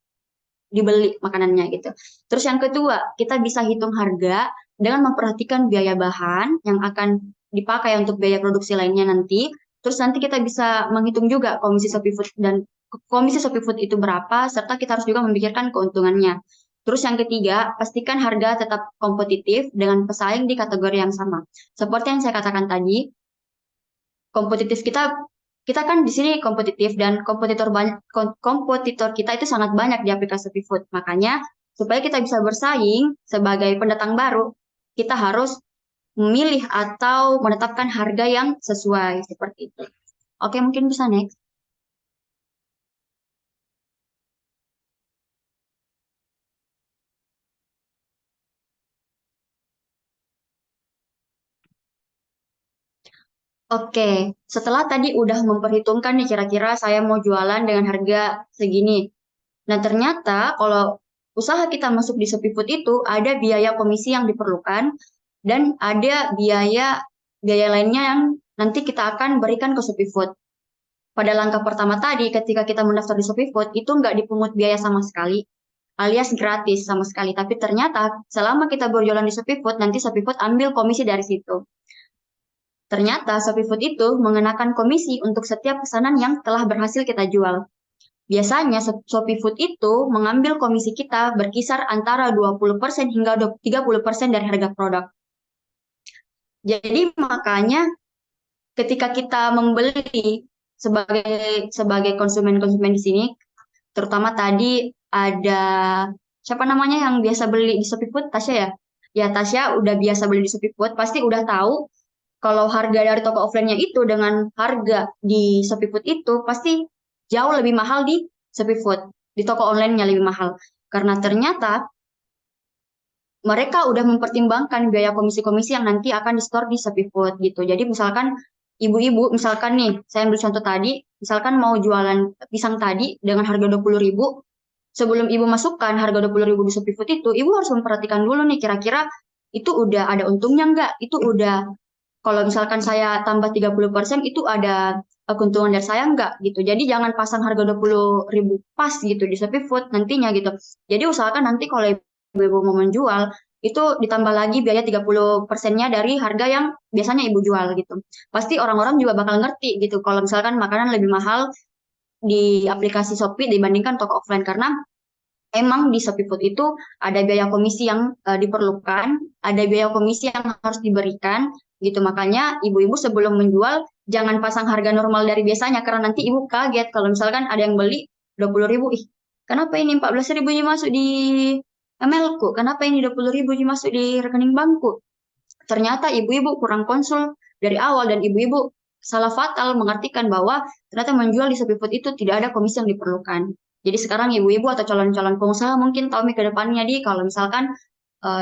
dibeli makanannya gitu. Terus yang kedua, kita bisa hitung harga dengan memperhatikan biaya bahan yang akan dipakai untuk biaya produksi lainnya nanti. Terus nanti kita bisa menghitung juga komisi Shopee Food itu berapa, serta kita harus juga memikirkan keuntungannya. Terus yang ketiga, pastikan harga tetap kompetitif dengan pesaing di kategori yang sama. Seperti yang saya katakan tadi, kompetitif kita kan di sini kompetitif dan kompetitor kita itu sangat banyak di aplikasi Shopee Food. Makanya supaya kita bisa bersaing sebagai pendatang baru, kita harus memilih atau menetapkan harga yang sesuai seperti itu. Oke, mungkin bisa next. Oke, setelah tadi udah memperhitungkan nih kira-kira saya mau jualan dengan harga segini. Nah, ternyata kalau usaha kita masuk di Shopee Food itu ada biaya komisi yang diperlukan dan ada biaya lainnya yang nanti kita akan berikan ke Shopee Food. Pada langkah pertama tadi, ketika kita mendaftar di Shopee Food, itu nggak dipungut biaya sama sekali, alias gratis sama sekali. Tapi ternyata selama kita berjualan di Shopee Food, nanti Shopee Food ambil komisi dari situ. Ternyata Shopee Food itu mengenakan komisi untuk setiap pesanan yang telah berhasil kita jual. biasanya Shopee Food itu mengambil komisi kita berkisar antara 20% hingga 30% dari harga produk. Jadi makanya ketika kita membeli sebagai konsumen-konsumen di sini, terutama tadi ada siapa namanya yang biasa beli di Shopee Food, Tasya ya? Ya, Tasya udah biasa beli di Shopee Food, pasti udah tahu kalau harga dari toko offline-nya itu dengan harga di Shopee Food itu pasti jauh lebih mahal di Shopee Food, di toko online-nya lebih mahal. Karena ternyata mereka udah mempertimbangkan biaya komisi-komisi yang nanti akan di-store di Shopee Food gitu. Jadi misalkan ibu-ibu, misalkan nih, saya ambil contoh tadi, misalkan mau jualan pisang tadi dengan harga 20.000, sebelum ibu masukkan harga 20.000 di Shopee Food itu, ibu harus memperhatikan dulu nih kira-kira itu udah ada untungnya nggak? Itu udah, kalau misalkan saya tambah 30%, itu ada keuntungan dari saya nggak gitu. Jadi jangan pasang harga 20.000 pas gitu di Shopee Food nantinya gitu. Jadi usahakan nanti kalau ibu mau menjual, itu ditambah lagi biaya 30%-nya dari harga yang biasanya ibu jual gitu. Pasti orang-orang juga bakal ngerti gitu kalau misalkan makanan lebih mahal di aplikasi Shopee dibandingkan toko offline, karena emang di Shopee Food itu ada biaya komisi yang diperlukan, ada biaya komisi yang harus diberikan gitu. Makanya ibu-ibu sebelum menjual jangan pasang harga normal dari biasanya, karena nanti ibu kaget kalau misalkan ada yang beli 20.000, ih kenapa ini 14.000 masuk di ML-ku, kenapa ini 20.000 masuk di rekening bankku. Ternyata ibu-ibu kurang konsul dari awal dan ibu-ibu salah fatal mengartikan bahwa ternyata menjual di Shopee Food itu tidak ada komisi yang diperlukan. Jadi sekarang ibu-ibu atau calon-calon pengusaha mungkin tahu nih ke depannya kalau misalkan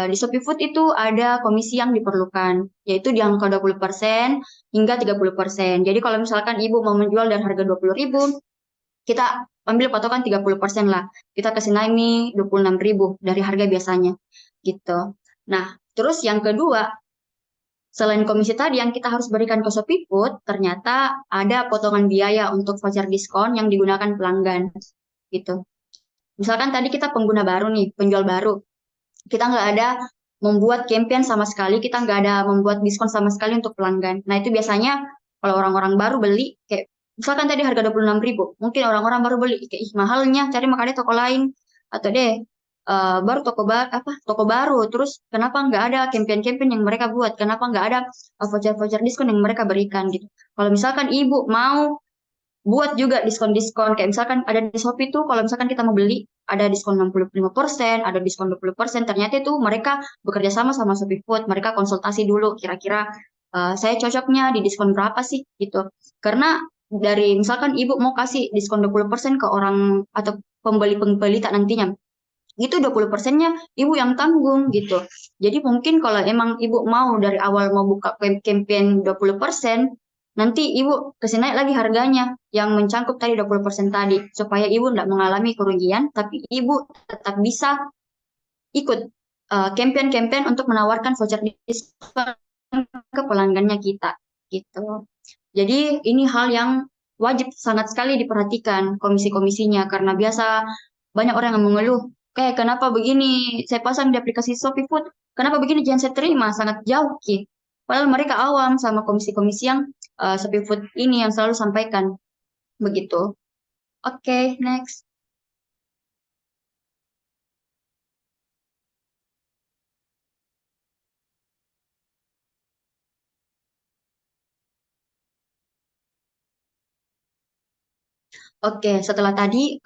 di Shopee Food itu ada komisi yang diperlukan, yaitu di angka 20% hingga 30%. Jadi kalau misalkan ibu mau menjual dari harga 20.000, kita ambil patokan 30% lah. Kita kasih naik nih 26.000 dari harga biasanya gitu. Nah, terus yang kedua, selain komisi tadi yang kita harus berikan ke Shopee Food, ternyata ada potongan biaya untuk voucher diskon yang digunakan pelanggan gitu. Misalkan tadi kita pengguna baru nih, penjual baru, kita nggak ada membuat campaign sama sekali, kita nggak ada membuat diskon sama sekali untuk pelanggan. Nah itu biasanya kalau orang-orang baru beli, kayak misalkan tadi harga 26.000, mungkin orang-orang baru beli, kayak ih mahalnya, cari makanya toko lain, atau deh baru toko baru, terus kenapa nggak ada campaign-campaign yang mereka buat, kenapa nggak ada voucher-voucher diskon yang mereka berikan gitu. Kalau misalkan ibu mau buat juga diskon-diskon, kayak misalkan ada di Shopee tuh kalau misalkan kita mau beli ada diskon 65%, ada diskon 20%, ternyata itu mereka bekerja sama sama Shopee Food, mereka konsultasi dulu kira-kira saya cocoknya di diskon berapa sih gitu. Karena dari misalkan ibu mau kasih diskon 20% ke orang atau pembeli-pembeli tak nantinya, itu 20%-nya ibu yang tanggung gitu. Jadi mungkin kalau emang ibu mau dari awal mau buka campaign 20%, nanti ibu kasih naik lagi harganya yang mencangkup tadi 20% tadi, supaya ibu tidak mengalami kerugian, tapi ibu tetap bisa ikut campaign-campaign untuk menawarkan voucher diskon ke pelanggannya kita gitu. Jadi ini hal yang wajib sangat sekali diperhatikan komisi-komisinya, karena biasa banyak orang yang mengeluh, kayak kenapa begini saya pasang di aplikasi Shopee Food, kenapa begini jangan saya terima, sangat jauh Ki. Padahal mereka awam sama komisi-komisi yang Shopee Food ini yang selalu sampaikan begitu. Oke, next. Oke, setelah tadi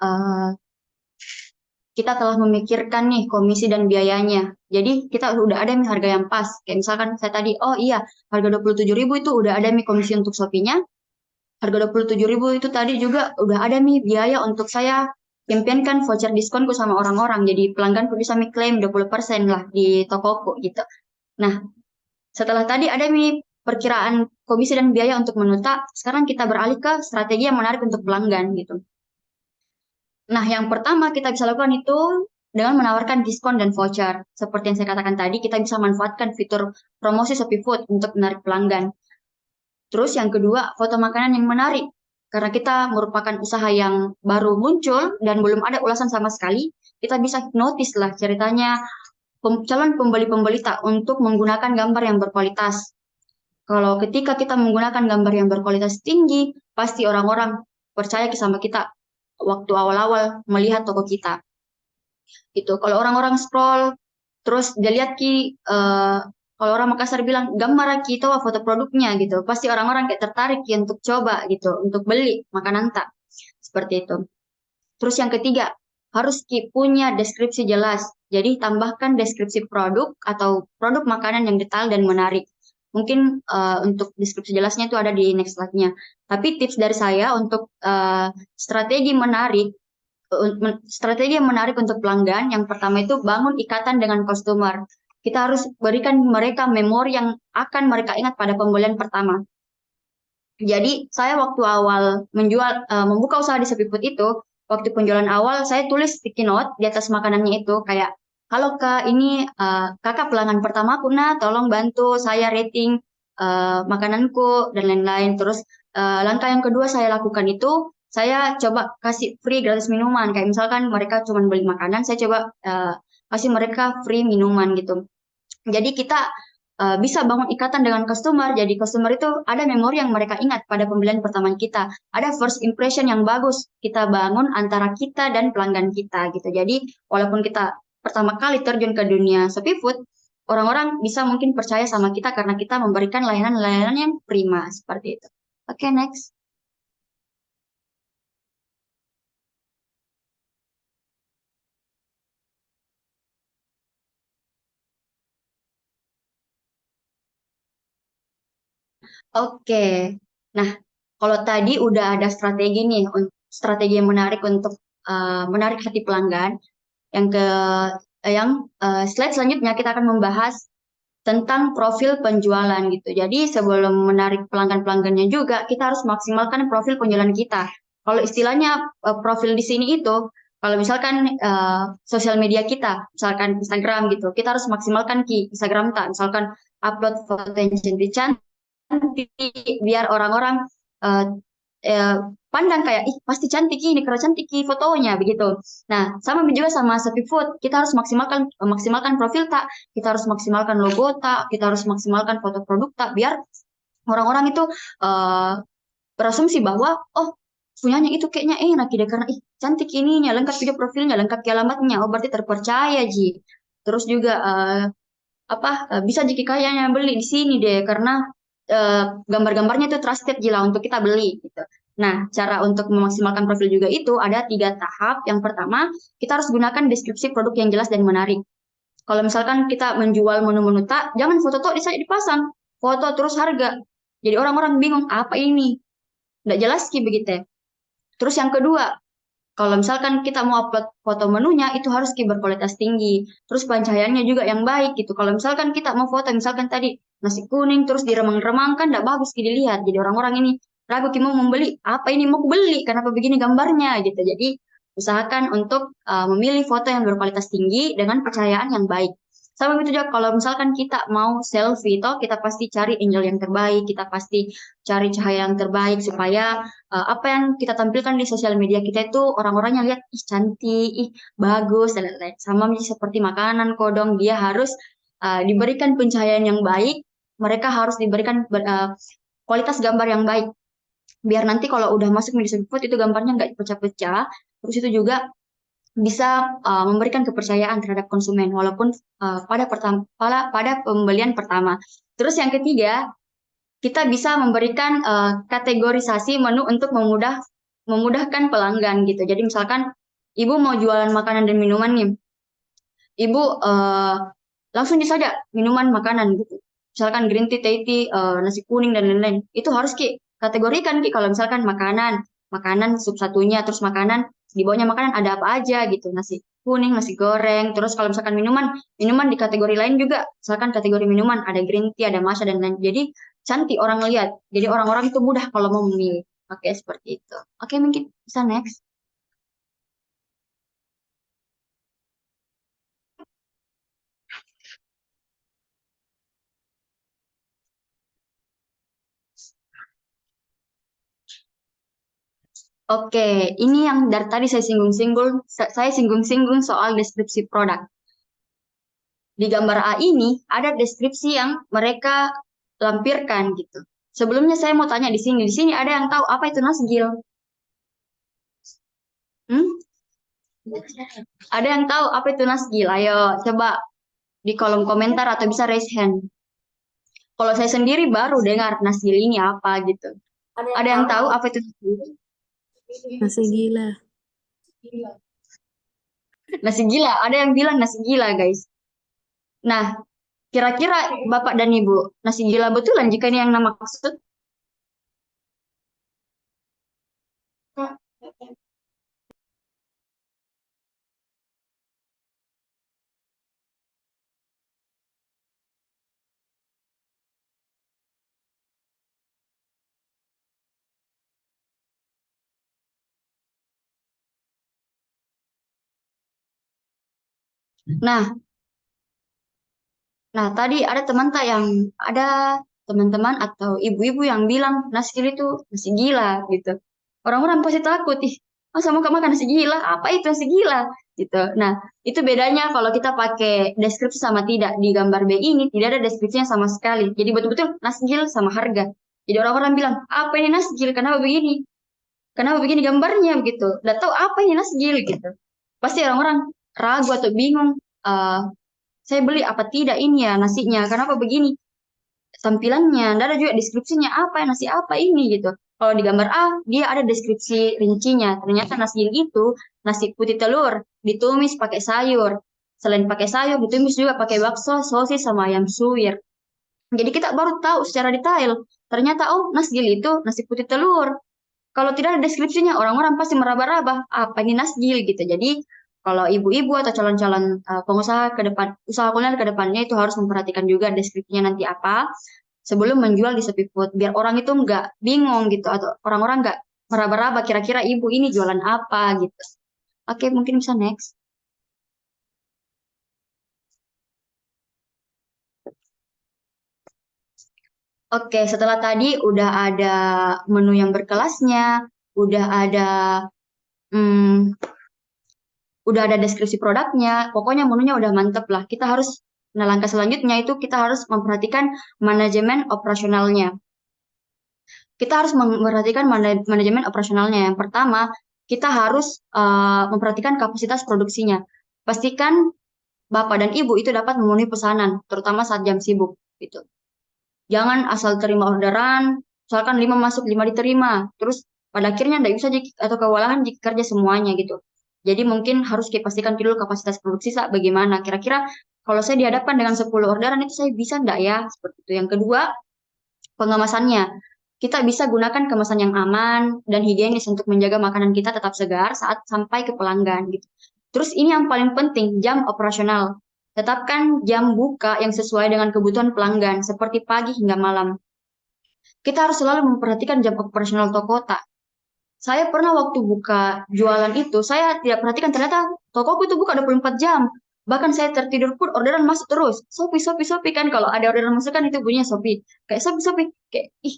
kita telah memikirkan nih komisi dan biayanya. Jadi kita udah ada nih harga yang pas. Kayak misalkan saya tadi, oh iya, harga 27.000 itu udah ada nih komisi untuk Shopee-nya. Harga 27.000 itu tadi juga udah ada nih biaya untuk saya campaignkan voucher diskonku sama orang-orang. Jadi pelangganku bisa klaim 20% lah di tokoku gitu. Nah, setelah tadi ada nih perkiraan komisi dan biaya untuk menuta, sekarang kita beralih ke strategi yang menarik untuk pelanggan gitu. Nah, yang pertama kita bisa lakukan itu dengan menawarkan diskon dan voucher. Seperti yang saya katakan tadi, kita bisa manfaatkan fitur promosi Shopee Food untuk menarik pelanggan. Terus yang kedua, foto makanan yang menarik. Karena kita merupakan usaha yang baru muncul dan belum ada ulasan sama sekali, kita bisa hipnotis lah ceritanya calon pembeli-pembeli tak untuk menggunakan gambar yang berkualitas. Kalau ketika kita menggunakan gambar yang berkualitas tinggi, pasti orang-orang percaya sama kita. waktu awal-awal melihat toko kita. Gitu. Kalau orang-orang scroll, terus dia lihat kalau orang Makassar bilang gambar ki itu foto produknya gitu, pasti orang-orang kayak tertarik ki untuk coba gitu, untuk beli makanan tak seperti itu. Terus yang ketiga, harus punya deskripsi jelas. Jadi tambahkan deskripsi produk atau produk makanan yang detail dan menarik. Mungkin untuk deskripsi jelasnya itu ada di next slide-nya. Tapi tips dari saya untuk strategi yang menarik untuk pelanggan, yang pertama itu bangun ikatan dengan customer. Kita harus berikan mereka memori yang akan mereka ingat pada pembelian pertama. Jadi saya waktu awal membuka usaha di Shopee Food itu, waktu penjualan awal saya tulis sticky note di atas makanannya itu kayak, halo Kak, ini Kakak pelanggan pertamaku, nah tolong bantu saya rating makananku dan lain-lain. Terus langkah yang kedua saya lakukan itu, saya coba kasih free gratis minuman. Kayak misalkan mereka cuma beli makanan, saya coba kasih mereka free minuman gitu. Jadi kita bisa bangun ikatan dengan customer. Jadi customer itu ada memori yang mereka ingat pada pembelian pertama kita. Ada first impression yang bagus kita bangun antara kita dan pelanggan kita gitu. Jadi walaupun kita pertama kali terjun ke dunia Shopee Food, orang-orang bisa mungkin percaya sama kita karena kita memberikan layanan-layanan yang prima seperti itu. Oke, next. Oke. Nah, kalau tadi udah ada strategi nih, strategi yang menarik untuk menarik hati pelanggan. Yang ke slide selanjutnya kita akan membahas tentang profil penjualan gitu. Jadi sebelum menarik pelanggan-pelanggannya juga, kita harus maksimalkan profil penjualan kita. Kalau istilahnya profil di sini itu, kalau misalkan sosial media kita, misalkan Instagram gitu, kita harus maksimalkan Instagram tak, misalkan upload foto yang cantik-cantik, biar orang-orang uh, pandang kayak ih pasti cantik ini karena cantik fotonya begitu. Nah, sama juga sama Shopee Food, kita harus maksimalkan profil tak, kita harus maksimalkan logo tak, kita harus maksimalkan foto produk tak biar orang-orang itu uh, berasumsi bahwa oh punyanya itu kayaknya enak deh karena ih cantik ininya, lengkap video profilnya, lengkap alamatnya, oh berarti terpercaya Ji. Terus juga bisa jika kayaknya beli di sini deh karena gambar-gambarnya itu trusted Jila untuk kita beli gitu. Nah, cara untuk memaksimalkan profil juga itu ada 3 tahap. Yang pertama, kita harus gunakan deskripsi produk yang jelas dan menarik. Kalau misalkan kita menjual menu-menu tak, jangan foto tuh dipasang, foto terus harga. Jadi orang-orang bingung apa ini, nggak jelas ki begitu. Terus yang kedua, kalau misalkan kita mau upload foto menunya, itu harus berkualitas tinggi. Terus pencahayaannya juga yang baik gitu. Kalau misalkan kita mau foto, misalkan tadi nasi kuning, terus diremang-remang, kan nggak bagus dilihat. Jadi orang-orang ini ragu mau membeli. Apa ini mau beli? Kenapa begini gambarnya gitu. Jadi usahakan untuk memilih foto yang berkualitas tinggi dengan pencahayaan yang baik. Sama itu juga kalau misalkan kita mau selfie, toh kita pasti cari angle yang terbaik, kita pasti cari cahaya yang terbaik supaya apa yang kita tampilkan di sosial media kita itu orang-orang yang lihat ih cantik, ih bagus dan lain-lain. Sama seperti makanan kodong, dia harus diberikan pencahayaan yang baik, mereka harus diberikan kualitas gambar yang baik. Biar nanti kalau udah masuk media food itu gambarnya nggak pecah-pecah, terus itu juga bisa memberikan kepercayaan terhadap konsumen walaupun pada pembelian pertama. Terus yang ketiga, kita bisa memberikan kategorisasi menu untuk memudahkan pelanggan gitu. Jadi misalkan ibu mau jualan makanan dan minuman nih, ibu langsung saja minuman makanan gitu. Misalkan green tea, teh tea, nasi kuning dan lain-lain. Itu harus kategorikan kalau misalkan makanan sub satunya, terus makanan di bawahnya makanan ada apa aja gitu, nasi kuning, nasi goreng. Terus kalau misalkan minuman di kategori lain juga, misalkan kategori minuman ada green tea, ada matcha dan lain. Jadi cantik orang lihat. Jadi orang-orang itu mudah kalau mau memilih. Oke, seperti itu. Oke, mungkin bisa next. Oke, ini yang dari tadi saya singgung-singgung soal deskripsi produk. Di gambar A ini ada deskripsi yang mereka lampirkan gitu. Sebelumnya saya mau tanya di sini ada yang tahu apa itu nasgil? Hmm? Ada yang tahu apa itu nasgil? Ayo coba di kolom komentar atau bisa raise hand. Kalau saya sendiri baru dengar nasgil ini apa gitu. Ada yang tahu apa itu nasgil? Nasi gila. Nasi gila. Ada yang bilang nasi gila, guys. Nah, kira-kira Bapak dan Ibu, nasi gila betulan jika ini yang nama maksud? Nah, tadi ada teman-teman atau ibu-ibu yang bilang nasi gila itu nasi gila gitu. Orang-orang pasti takut, ih, masa mau makan nasi gila? Apa itu nasi gila? Gitu. Nah, itu bedanya kalau kita pakai deskripsi sama tidak. Di gambar B ini tidak ada deskripsinya sama sekali. Jadi betul-betul nasi gila sama harga. Jadi orang-orang bilang, apa ini nasi gila? Kenapa begini? Kenapa begini gambarnya begitu? Udah tahu apa ini nasi gila gitu. Pasti orang-orang ragu atau bingung. eh, saya beli apa tidak ini ya nasinya? Kenapa begini? Tampilannya, nggak ada juga deskripsinya apa ya nasi apa ini gitu. Kalau di gambar A, dia ada deskripsi rincinya. Ternyata nasi itu nasi putih telur, ditumis pakai sayur. Selain pakai sayur, ditumis juga pakai bakso, sosis, sama ayam suwir. Jadi kita baru tahu secara detail. Ternyata, oh, nasi itu nasi putih telur. Kalau tidak ada deskripsinya, orang-orang pasti meraba-raba, apa ini nasjil gitu. Jadi, kalau ibu-ibu atau calon-calon pengusaha ke depan, usaha kuliner ke depannya itu harus memperhatikan juga deskripsinya nanti apa sebelum menjual di Shopee Food. Biar orang itu nggak bingung gitu, atau orang-orang nggak meraba-raba kira-kira ibu ini jualan apa gitu. Oke, mungkin bisa next. Oke, setelah tadi udah ada menu yang berkelasnya, udah ada hmm, deskripsi produknya, pokoknya menunya udah mantep lah. Nah langkah selanjutnya itu kita harus memperhatikan manajemen operasionalnya. Kita harus memperhatikan manajemen operasionalnya. Yang pertama, kita harus memperhatikan kapasitas produksinya. Pastikan Bapak dan Ibu itu dapat memenuhi pesanan, terutama saat jam sibuk. Gitu. Jangan asal terima orderan, misalkan 5 masuk, 5 diterima. Terus pada akhirnya tidak bisa atau kewalahan jika kerja semuanya gitu. Jadi mungkin harus kita pastikan dulu kapasitas produksi saat bagaimana. Kira-kira kalau saya dihadapkan dengan 10 orderan itu saya bisa enggak ya? Seperti itu. Yang kedua, pengemasannya. Kita bisa gunakan kemasan yang aman dan higienis untuk menjaga makanan kita tetap segar saat sampai ke pelanggan gitu. Terus ini yang paling penting, jam operasional. Tetapkan jam buka yang sesuai dengan kebutuhan pelanggan, seperti pagi hingga malam. Kita harus selalu memperhatikan jam operasional toko tak. Saya pernah waktu buka jualan itu, saya tidak perhatikan ternyata tokoku itu buka 24 jam. Bahkan saya tertidur pun orderan masuk terus. Shopee, Shopee, Shopee kan kalau ada orderan masuk kan itu bunyinya Shopee. Kayak Shopee, Shopee. Kayak, ih,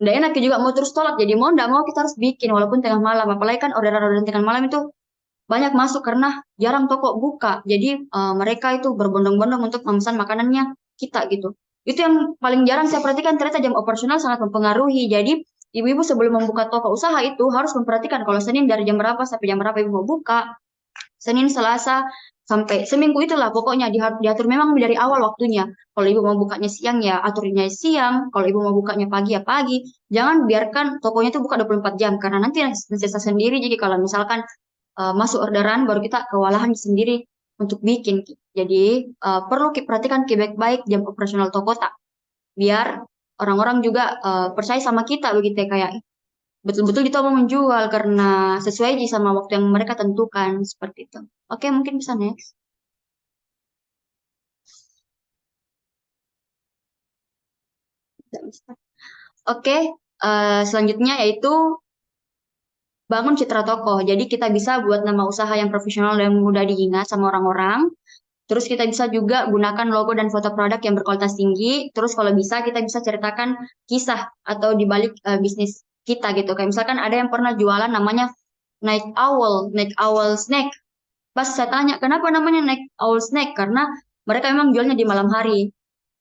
nggak enak juga mau terus tolak. Jadi mau nggak mau kita harus bikin walaupun tengah malam. Apalagi kan orderan-orderan tengah malam itu banyak masuk karena jarang toko buka. Jadi mereka itu berbondong-bondong untuk memesan makanannya kita gitu. Itu yang paling jarang saya perhatikan ternyata jam operasional sangat mempengaruhi. Jadi ibu-ibu sebelum membuka toko usaha itu harus memperhatikan kalau Senin dari jam berapa sampai jam berapa ibu mau buka. Senin, Selasa, sampai seminggu itulah pokoknya diatur memang dari awal waktunya. Kalau ibu mau bukanya siang ya aturnya siang, kalau ibu mau bukanya pagi ya pagi. Jangan biarkan tokonya itu buka 24 jam karena nanti bisa sendiri jadi kalau misalkan masuk orderan baru kita kewalahan sendiri untuk bikin. Jadi perlu perhatikan baik-baik jam operasional toko tak biar orang-orang juga percaya sama kita begitu ya kayak betul-betul kita mau menjual karena sesuai sama waktu yang mereka tentukan seperti itu. Oke, mungkin bisa next. Oke, selanjutnya yaitu bangun citra toko. Jadi kita bisa buat nama usaha yang profesional dan mudah diingat sama orang-orang. Terus kita bisa juga gunakan logo dan foto produk yang berkualitas tinggi. Terus kalau bisa kita bisa ceritakan kisah atau di balik bisnis kita gitu. Kayak misalkan ada yang pernah jualan namanya Night Owl Snack. Pas saya tanya, kenapa namanya Night Owl Snack? Karena mereka memang jualnya di malam hari.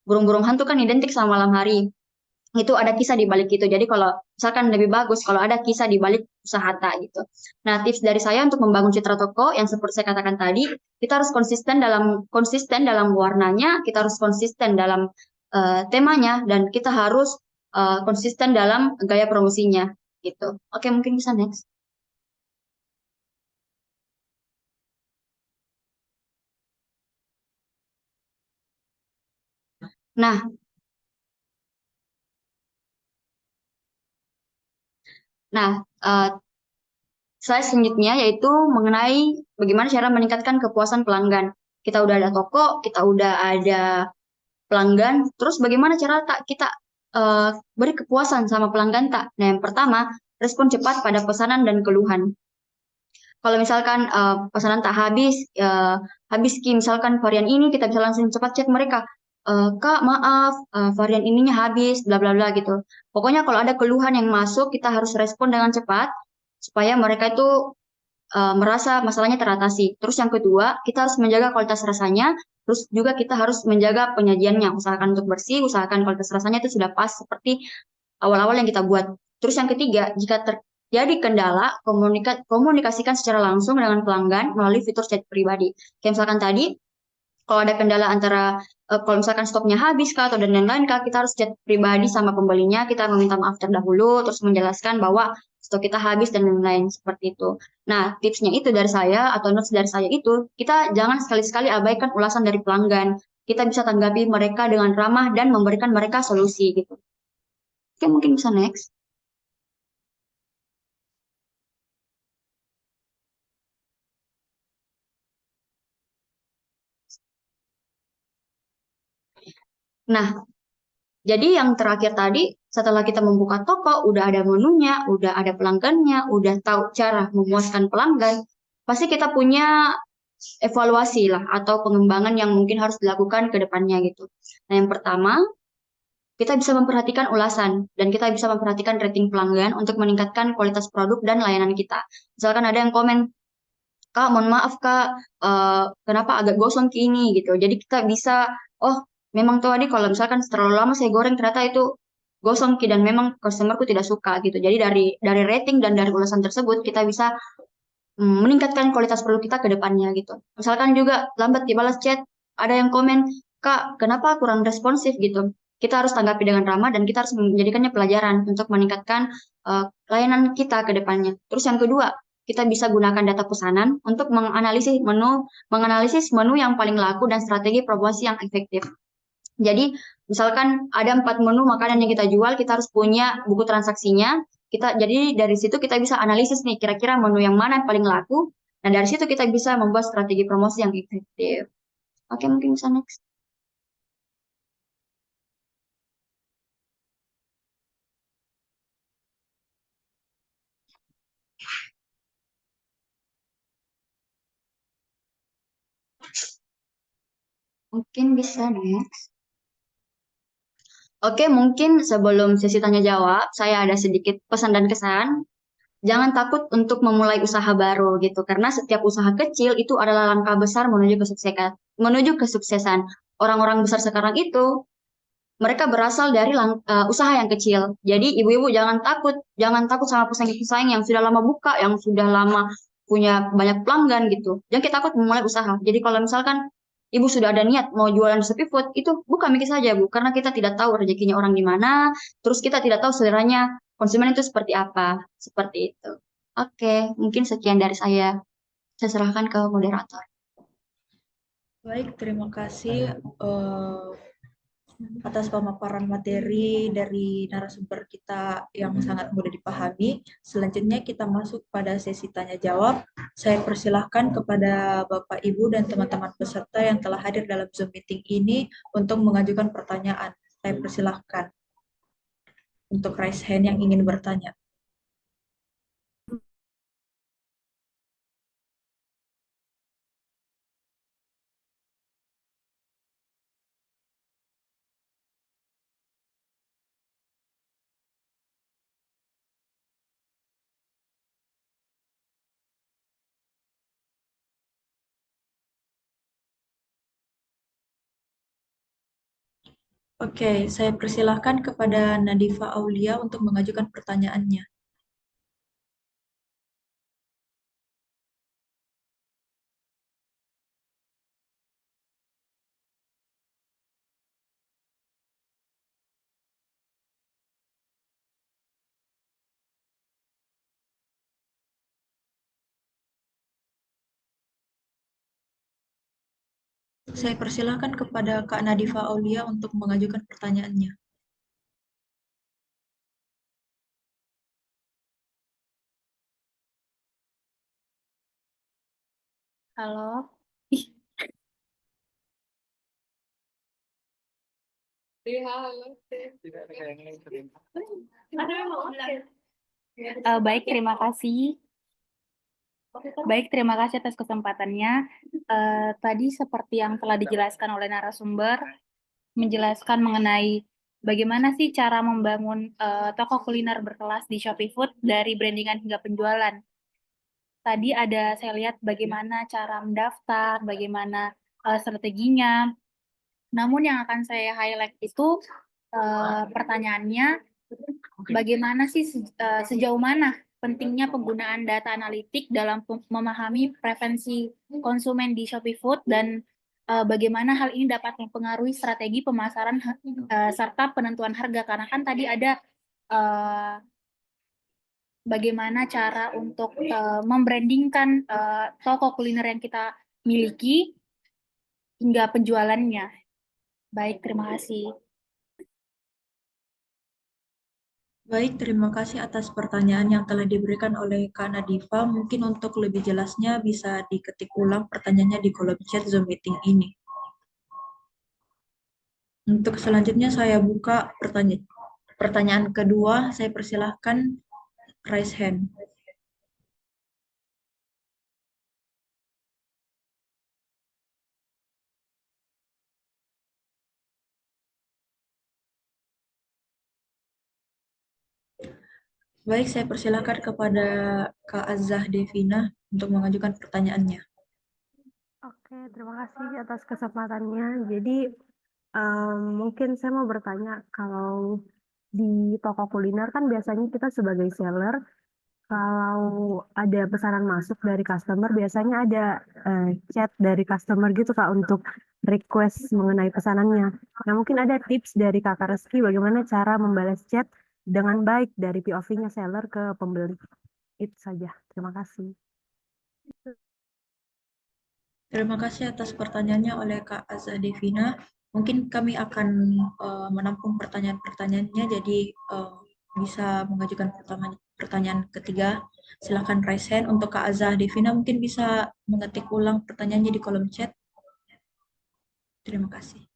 Burung-burung hantu kan identik sama malam hari. itu ada kisah di balik itu. Jadi kalau misalkan lebih bagus kalau ada kisah di balik usaha tak gitu. Nah, tips dari saya untuk membangun citra toko yang seperti saya katakan tadi, kita harus konsisten dalam warnanya, kita harus konsisten dalam temanya, dan kita harus konsisten dalam gaya promosinya gitu. Oke, mungkin bisa next. Nah, nah, saya selanjutnya yaitu mengenai bagaimana cara meningkatkan kepuasan pelanggan. Kita udah ada toko, kita udah ada pelanggan, terus bagaimana cara tak kita beri kepuasan sama pelanggan tak? Nah, yang pertama, respon cepat pada pesanan dan keluhan. Kalau misalkan pesanan tak habis, habis Ki, misalkan varian ini, kita bisa langsung cepat chat mereka, Kak, maaf, varian ininya habis, bla bla bla gitu. Pokoknya kalau ada keluhan yang masuk, kita harus respon dengan cepat supaya mereka itu merasa masalahnya teratasi. Terus yang kedua, kita harus menjaga kualitas rasanya, terus juga kita harus menjaga penyajiannya. Usahakan untuk bersih, usahakan kualitas rasanya itu sudah pas seperti awal-awal yang kita buat. Terus yang ketiga, jika terjadi kendala, komunikasikan secara langsung dengan pelanggan melalui fitur chat pribadi. Kayak misalkan tadi, kalau ada kendala antara kalau misalkan stoknya habis kah atau dan lain-lain kah, kita harus chat pribadi sama pembelinya, kita meminta maaf terdahulu, terus menjelaskan bahwa stok kita habis dan lain-lain seperti itu. Nah, tipsnya itu dari saya atau notes dari saya itu, kita jangan sekali-sekali abaikan ulasan dari pelanggan. Kita bisa tanggapi mereka dengan ramah dan memberikan mereka solusi gitu. Oke, mungkin bisa next. Nah, jadi yang terakhir tadi, setelah kita membuka toko, udah ada menunya, udah ada pelanggannya, udah tahu cara memuaskan pelanggan, pasti kita punya evaluasi lah atau pengembangan yang mungkin harus dilakukan ke depannya gitu. Nah, yang pertama, kita bisa memperhatikan ulasan dan kita bisa memperhatikan rating pelanggan untuk meningkatkan kualitas produk dan layanan kita. Misalkan ada yang komen, Kak, mohon maaf Kak, kenapa agak gosong ke ini gitu. Jadi kita bisa, oh memang tuh tadi kalau misalkan terlalu lama saya goreng ternyata itu gosong Ki dan memang customerku tidak suka gitu. Jadi dari rating dan dari ulasan tersebut kita bisa meningkatkan kualitas produk kita ke depannya gitu. Misalkan juga lambat dibalas chat, ada yang komen, Kak, kenapa kurang responsif gitu. Kita harus tanggapi dengan ramah dan kita harus menjadikannya pelajaran untuk meningkatkan layanan kita ke depannya. Terus yang kedua, kita bisa gunakan data pesanan untuk menganalisis menu yang paling laku dan strategi promosi yang efektif. Jadi, misalkan ada 4 menu makanan yang kita jual, kita harus punya buku transaksinya. Jadi dari situ kita bisa analisis nih, kira-kira menu yang mana yang paling laku. Nah, dari situ kita bisa membuat strategi promosi yang efektif. Oke, mungkin bisa next. Mungkin bisa next. Oke, mungkin sebelum sesi tanya jawab, saya ada sedikit pesan dan kesan. Jangan takut untuk memulai usaha baru gitu, karena setiap usaha kecil itu adalah langkah besar menuju kesuksesan. Orang-orang besar sekarang itu mereka berasal dari usaha yang kecil. Jadi ibu-ibu jangan takut sama pesaing-pesaing yang sudah lama buka, yang sudah lama punya banyak pelanggan gitu. Jangan kita takut memulai usaha. Jadi kalau misalkan ibu sudah ada niat mau jualan sepi food, itu buka mikir saja bu, karena kita tidak tahu rezekinya orang di mana, terus kita tidak tahu seleranya konsumen itu seperti apa, seperti itu. Oke, mungkin sekian dari saya. Saya serahkan ke moderator. Baik, terima kasih atas pemaparan materi dari narasumber kita yang sangat mudah dipahami. Selanjutnya kita masuk pada sesi tanya jawab. Saya persilahkan kepada Bapak, Ibu, dan teman-teman peserta yang telah hadir dalam Zoom meeting ini untuk mengajukan pertanyaan. Saya persilahkan untuk raise hand yang ingin bertanya. Oke, saya persilahkan kepada Nadifa Aulia untuk mengajukan pertanyaannya. Saya persilahkan kepada Kak Nadifa Aulia untuk mengajukan pertanyaannya. Halo. Ih, baik, terima kasih. Baik, terima kasih atas kesempatannya. Tadi seperti yang telah dijelaskan oleh narasumber, menjelaskan mengenai bagaimana sih cara membangun toko kuliner berkelas di Shopee Food dari brandingan hingga penjualan. Tadi saya lihat bagaimana cara mendaftar, bagaimana strateginya. Namun yang akan saya highlight itu pertanyaannya, bagaimana sih sejauh mana pentingnya penggunaan data analitik dalam memahami preferensi konsumen di Shopee Food dan bagaimana hal ini dapat mempengaruhi strategi pemasaran serta penentuan harga, karena kan tadi ada eh, bagaimana cara untuk membrandingkan toko kuliner yang kita miliki hingga penjualannya. Baik, terima kasih. Baik, terima kasih atas pertanyaan yang telah diberikan oleh Kak Nadifa. Mungkin untuk lebih jelasnya bisa diketik ulang pertanyaannya di kolom chat Zoom meeting ini. Untuk selanjutnya saya buka pertanyaan kedua. Saya persilahkan raise hand. Baik, saya persilahkan kepada Kak Azah Devina untuk mengajukan pertanyaannya. Oke, terima kasih atas kesempatannya. Jadi, mungkin saya mau bertanya, kalau di toko kuliner kan biasanya kita sebagai seller, kalau ada pesanan masuk dari customer, biasanya ada chat dari customer gitu Kak untuk request mengenai pesanannya. Nah, mungkin ada tips dari Kakak Reski bagaimana cara membalas chat dengan baik dari POV-nya seller ke pembeli. Itu saja. Terima kasih. Terima kasih atas pertanyaannya oleh Kak Azza Devina. Mungkin kami akan menampung pertanyaan-pertanyaannya, jadi bisa mengajukan pertanyaan ketiga. Silakan raise hand. Untuk Kak Azza Devina mungkin bisa mengetik ulang pertanyaannya di kolom chat. Terima kasih.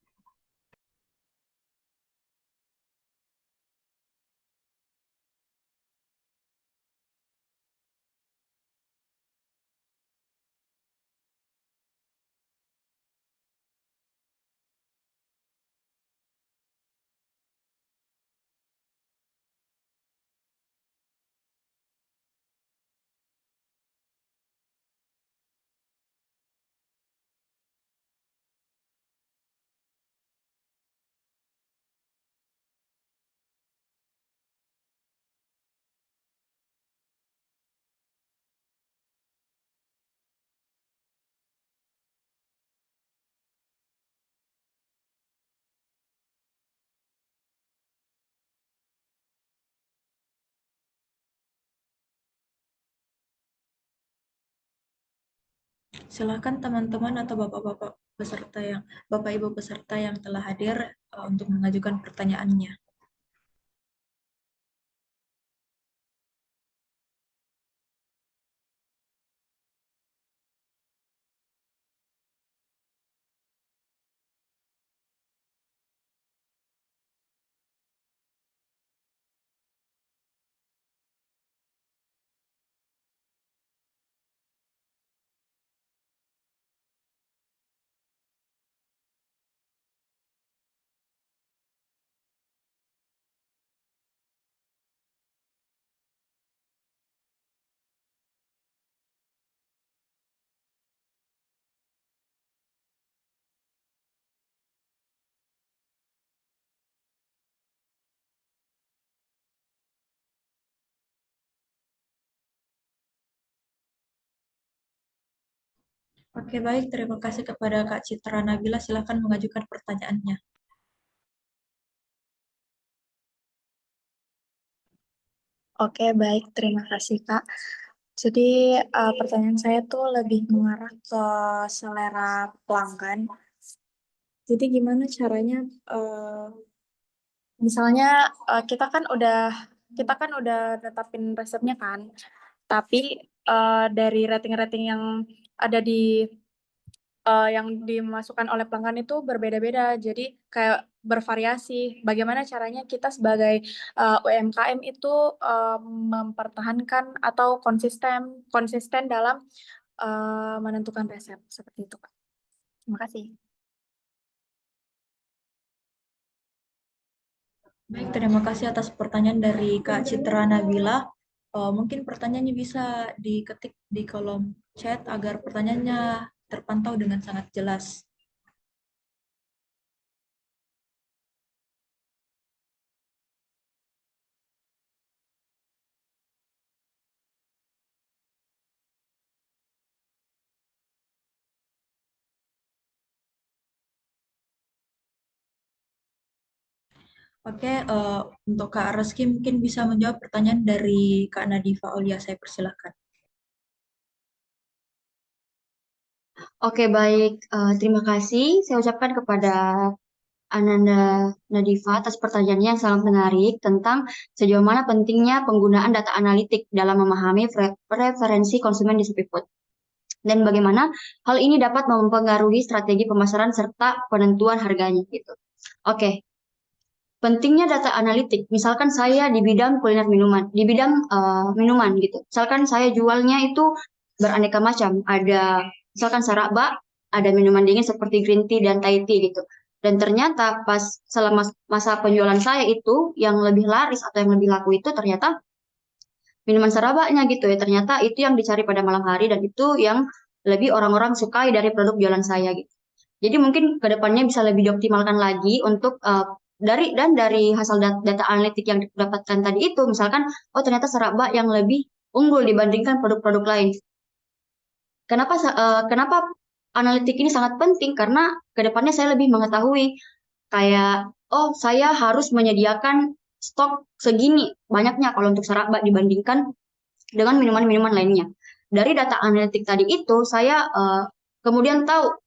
Silakan teman-teman atau bapak-bapak Bapak Ibu peserta yang telah hadir untuk mengajukan pertanyaannya. Oke, baik. Terima kasih kepada Kak Citra Nabila. Silakan mengajukan pertanyaannya. Oke, baik. Terima kasih, Kak. Jadi, pertanyaan saya tuh lebih mengarah ke selera pelanggan. Jadi, gimana caranya, misalnya kita kan udah netapin resepnya kan, tapi dari rating-rating yang ada yang dimasukkan oleh pelanggan itu berbeda-beda. Jadi kayak bervariasi. Bagaimana caranya kita sebagai UMKM itu mempertahankan atau konsisten dalam menentukan resep seperti itu, Kak. Terima kasih. Baik, terima kasih atas pertanyaan dari Kak Citra Nabila. Mungkin pertanyaannya bisa diketik di kolom chat agar pertanyaannya terpantau dengan sangat jelas. Oke, untuk Kak Reski mungkin bisa menjawab pertanyaan dari Kak Nadifa Aulia. Saya persilahkan. Oke, baik. Terima kasih. Saya ucapkan kepada Ananda Nadifa atas pertanyaannya yang sangat menarik tentang sejauh mana pentingnya penggunaan data analitik dalam memahami preferensi konsumen di Shopee Food dan bagaimana hal ini dapat mempengaruhi strategi pemasaran serta penentuan harganya gitu. Oke, pentingnya data analitik. Misalkan saya di bidang kuliner minuman, di bidang minuman gitu. Misalkan saya jualnya itu beraneka macam. Ada misalkan saraba, ada minuman dingin seperti green tea dan Thai tea gitu. Dan ternyata pas selama masa penjualan saya itu yang lebih laris atau yang lebih laku itu ternyata minuman sarabanya gitu ya. Ternyata itu yang dicari pada malam hari dan itu yang lebih orang-orang sukai dari produk jualan saya gitu. Jadi mungkin ke depannya bisa lebih dioptimalkan lagi untuk dari hasil data analitik yang didapatkan tadi itu, misalkan, oh ternyata Saraba yang lebih unggul dibandingkan produk-produk lain. Kenapa analitik ini sangat penting? Karena ke depannya saya lebih mengetahui kayak, oh saya harus menyediakan stok segini banyaknya kalau untuk Saraba dibandingkan dengan minuman-minuman lainnya. Dari data analitik tadi itu, saya kemudian tahu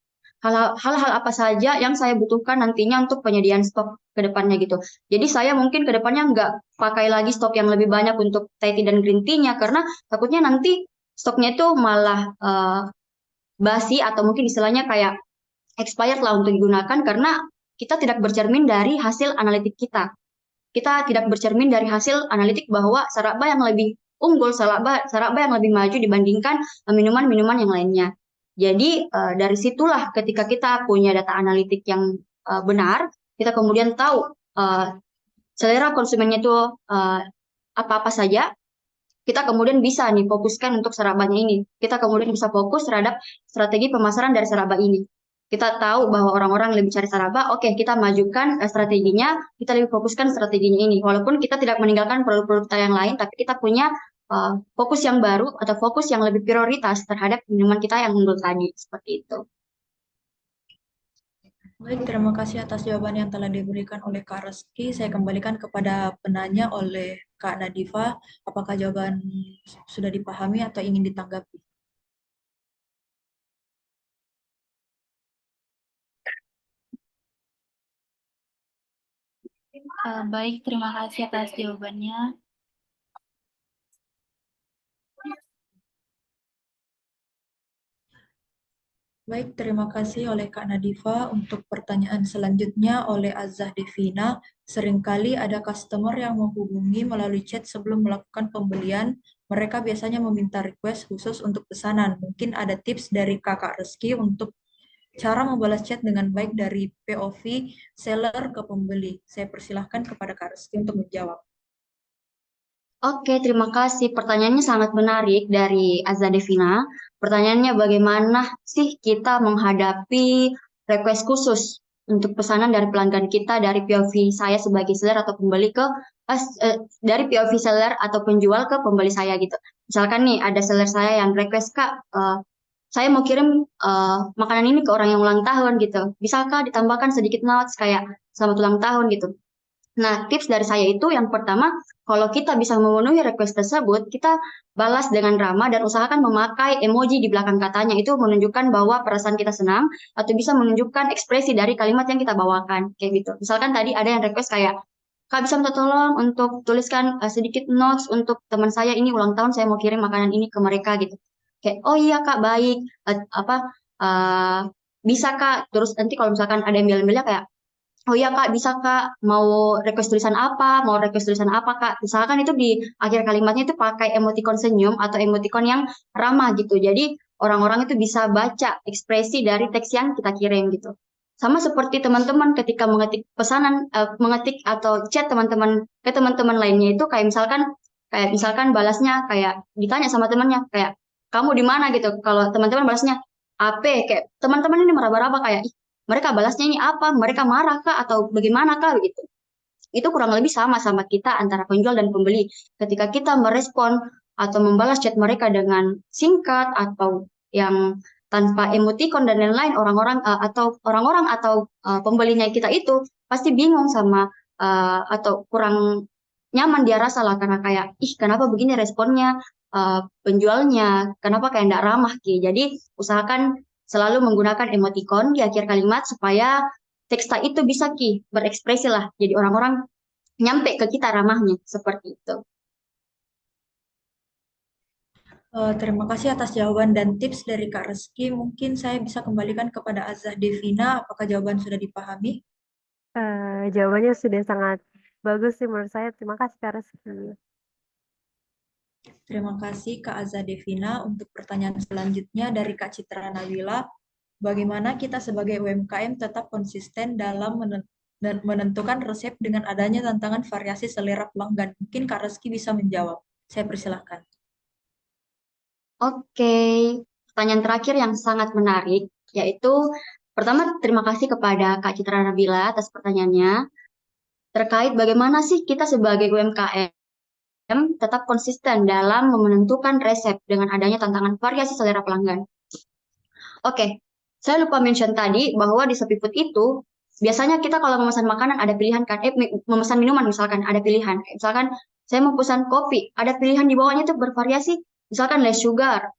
hal-hal apa saja yang saya butuhkan nantinya untuk penyediaan stok ke depannya gitu. Jadi saya mungkin ke depannya nggak pakai lagi stok yang lebih banyak untuk Thai tea dan green tea-nya karena takutnya nanti stoknya itu malah basi atau mungkin istilahnya kayak expired lah untuk digunakan karena kita tidak bercermin dari hasil analitik kita. Kita tidak bercermin dari hasil analitik bahwa Saraba yang lebih unggul, Saraba yang lebih maju dibandingkan minuman-minuman yang lainnya. Jadi dari situlah ketika kita punya data analitik yang benar, kita kemudian tahu selera konsumennya itu apa-apa saja, kita kemudian bisa nih fokuskan untuk Sarabanya ini. Kita kemudian bisa fokus terhadap strategi pemasaran dari Saraba ini. Kita tahu bahwa orang-orang lebih cari Saraba, oke kita majukan strateginya, kita lebih fokuskan strateginya ini. Walaupun kita tidak meninggalkan produk-produk kita yang lain, tapi kita punya fokus yang baru atau fokus yang lebih prioritas terhadap minuman kita yang unggul tadi, seperti itu. Baik, terima kasih atas jawaban yang telah diberikan oleh Kak Reski. Saya kembalikan kepada penanya oleh Kak Nadifa. Apakah jawaban sudah dipahami atau ingin ditanggapi? Baik, terima kasih atas jawabannya. Baik, terima kasih oleh Kak Nadifa. Untuk pertanyaan selanjutnya oleh Azah Devina. Seringkali ada customer yang menghubungi melalui chat sebelum melakukan pembelian. Mereka biasanya meminta request khusus untuk pesanan. Mungkin ada tips dari Kakak Reski untuk cara membalas chat dengan baik dari POV seller ke pembeli. Saya persilahkan kepada Kak Reski untuk menjawab. Oke, terima kasih. Pertanyaannya sangat menarik dari Azza Devina. Pertanyaannya bagaimana sih kita menghadapi request khusus untuk pesanan dari pelanggan kita dari POV saya sebagai seller atau pembeli ke dari POV seller atau penjual ke pembeli saya gitu. Misalkan nih ada seller saya yang request Kak, saya mau kirim makanan ini ke orang yang ulang tahun gitu. Bisakah ditambahkan sedikit notes kayak selamat ulang tahun gitu. Nah, tips dari saya itu yang pertama, kalau kita bisa memenuhi request tersebut, kita balas dengan ramah dan usahakan memakai emoji di belakang katanya. Itu menunjukkan bahwa perasaan kita senang atau bisa menunjukkan ekspresi dari kalimat yang kita bawakan. Kayak gitu. Misalkan tadi ada yang request kayak, Kak bisa minta tolong untuk tuliskan sedikit notes untuk teman saya ini ulang tahun, saya mau kirim makanan ini ke mereka gitu. Kayak, oh iya Kak, baik. Eh, bisa Kak. Terus nanti kalau misalkan ada email-emailnya kayak, oh iya Kak, bisa Kak, mau request tulisan apa, mau request tulisan apa Kak. Misalkan itu di akhir kalimatnya itu pakai emoticon senyum atau emoticon yang ramah gitu. Jadi orang-orang itu bisa baca ekspresi dari teks yang kita kirim gitu. Sama seperti teman-teman ketika mengetik pesanan, mengetik atau chat teman-teman ke teman-teman lainnya itu kayak misalkan balasnya kayak ditanya sama temannya kayak kamu di mana gitu. Kalau teman-teman balasnya AP kayak teman-teman ini meraba-raba kayak mereka balasnya ini apa? Mereka marah kah atau bagaimana kah begitu? Itu kurang lebih sama kita antara penjual dan pembeli. Ketika kita merespon atau membalas chat mereka dengan singkat atau yang tanpa emoticon dan lain-lain, orang-orang atau pembelinya kita itu pasti bingung sama atau kurang nyaman dia rasa lah karena kayak ih kenapa begini responnya penjualnya, kenapa kayak tidak ramah Ki. Jadi usahakan selalu menggunakan emoticon di akhir kalimat supaya teksta itu bisa Ki berekspresi lah. Jadi orang-orang nyampe ke kita ramahnya seperti itu. Terima kasih atas jawaban dan tips dari Kak Reski. Mungkin saya bisa kembalikan kepada Azah Devina. Apakah jawaban sudah dipahami? Jawabannya sudah sangat bagus sih menurut saya. Terima kasih Kak Reski. Terima kasih Kak Azah Devina. Untuk pertanyaan selanjutnya dari Kak Citra Nabila. Bagaimana kita sebagai UMKM tetap konsisten dalam menentukan resep dengan adanya tantangan variasi selera pelanggan? Mungkin Kak Reski bisa menjawab. Saya persilahkan. Oke, pertanyaan terakhir yang sangat menarik yaitu pertama terima kasih kepada Kak Citra Nabila atas pertanyaannya terkait bagaimana sih kita sebagai UMKM tetap konsisten dalam menentukan resep dengan adanya tantangan variasi selera pelanggan. Oke, saya lupa mention tadi bahwa di Shopee Food itu biasanya kita kalau memesan makanan ada pilihan kan, memesan minuman misalkan ada pilihan. Misalkan saya mau pesan kopi, ada pilihan di bawahnya itu bervariasi, misalkan less sugar,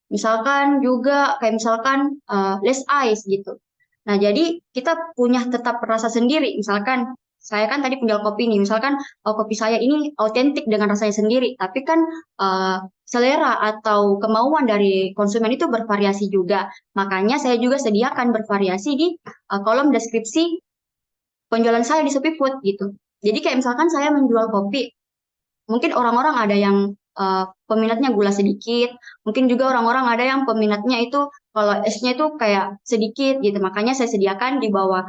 misalkan juga kayak misalkan less ice gitu. Nah, jadi kita punya tetap rasa sendiri. Misalkan saya kan tadi penjual kopi nih, misalkan kopi saya ini autentik dengan rasanya sendiri, tapi kan selera atau kemauan dari konsumen itu bervariasi juga. Makanya saya juga sediakan bervariasi di kolom deskripsi penjualan saya di Shopee Food gitu. Jadi kayak misalkan saya menjual kopi, mungkin orang-orang ada yang peminatnya gula sedikit, mungkin juga orang-orang ada yang peminatnya itu kalau esnya itu kayak sedikit gitu. Makanya saya sediakan di bawah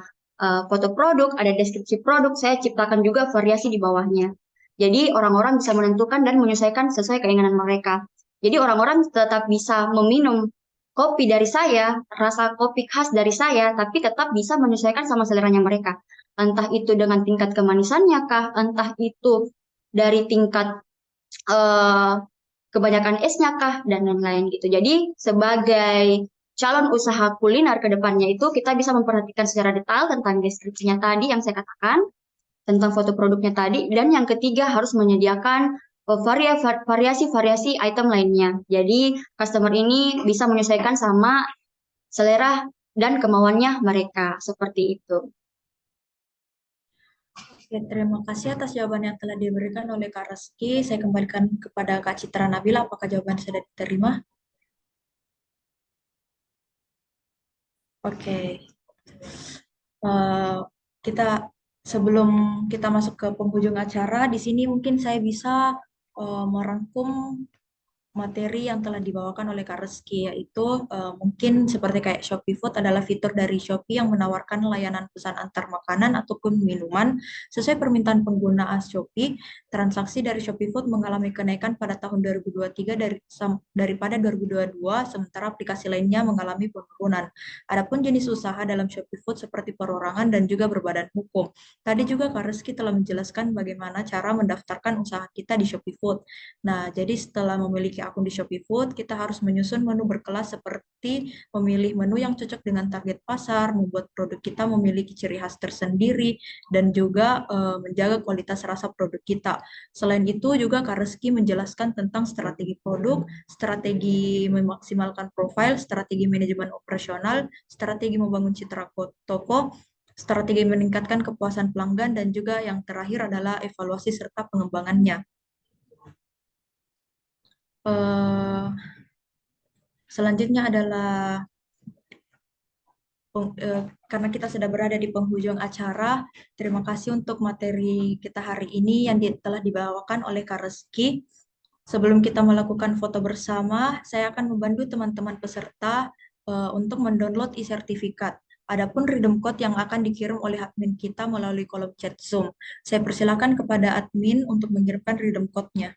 foto produk, ada deskripsi produk, saya ciptakan juga variasi di bawahnya. Jadi orang-orang bisa menentukan dan menyesuaikan sesuai keinginan mereka. Jadi orang-orang tetap bisa meminum kopi dari saya, rasa kopi khas dari saya, tapi tetap bisa menyesuaikan sama seleranya mereka. Entah itu dengan tingkat kemanisannya kah, entah itu dari tingkat kebanyakan esnya kah, dan lain-lain gitu. Jadi sebagai calon usaha kuliner ke depannya itu kita bisa memperhatikan secara detail tentang deskripsinya tadi yang saya katakan, tentang foto produknya tadi, dan yang ketiga harus menyediakan variasi-variasi item lainnya. Jadi customer ini bisa menyesuaikan sama selera dan kemauannya mereka, seperti itu. Oke, terima kasih atas jawaban yang telah diberikan oleh Kak Reski. Saya kembalikan kepada Kak Citra Nabila. Apakah jawaban sudah diterima? Oke. Kita sebelum kita masuk ke penghujung acara, di sini mungkin saya bisa merangkum materi yang telah dibawakan oleh Kak Reski, yaitu mungkin seperti kayak Shopee Food adalah fitur dari Shopee yang menawarkan layanan pesan antar makanan ataupun minuman sesuai permintaan pengguna Shopee. Transaksi dari Shopee Food mengalami kenaikan pada tahun 2023 daripada 2022, sementara aplikasi lainnya mengalami penurunan. Adapun jenis usaha dalam Shopee Food seperti perorangan dan juga berbadan hukum. Tadi juga Kak Reski telah menjelaskan bagaimana cara mendaftarkan usaha kita di Shopee Food. Nah, jadi setelah memiliki akun di ShopeeFood, kita harus menyusun menu berkelas seperti memilih menu yang cocok dengan target pasar, membuat produk kita memiliki ciri khas tersendiri, dan juga menjaga kualitas rasa produk kita. Selain itu juga Kak Reski menjelaskan tentang strategi produk, strategi memaksimalkan profil, strategi manajemen operasional, strategi membangun citra toko, strategi meningkatkan kepuasan pelanggan, dan juga yang terakhir adalah evaluasi serta pengembangannya. Selanjutnya adalah karena kita sudah berada di penghujung acara, terima kasih untuk materi kita hari ini yang telah dibawakan oleh Kak Reski. Sebelum kita melakukan foto bersama, saya akan membantu teman-teman peserta untuk mendownload e-sertifikat. Adapun redeem code yang akan dikirim oleh admin kita melalui kolom chat Zoom. Saya persilakan kepada admin untuk mengirimkan redeem code-nya.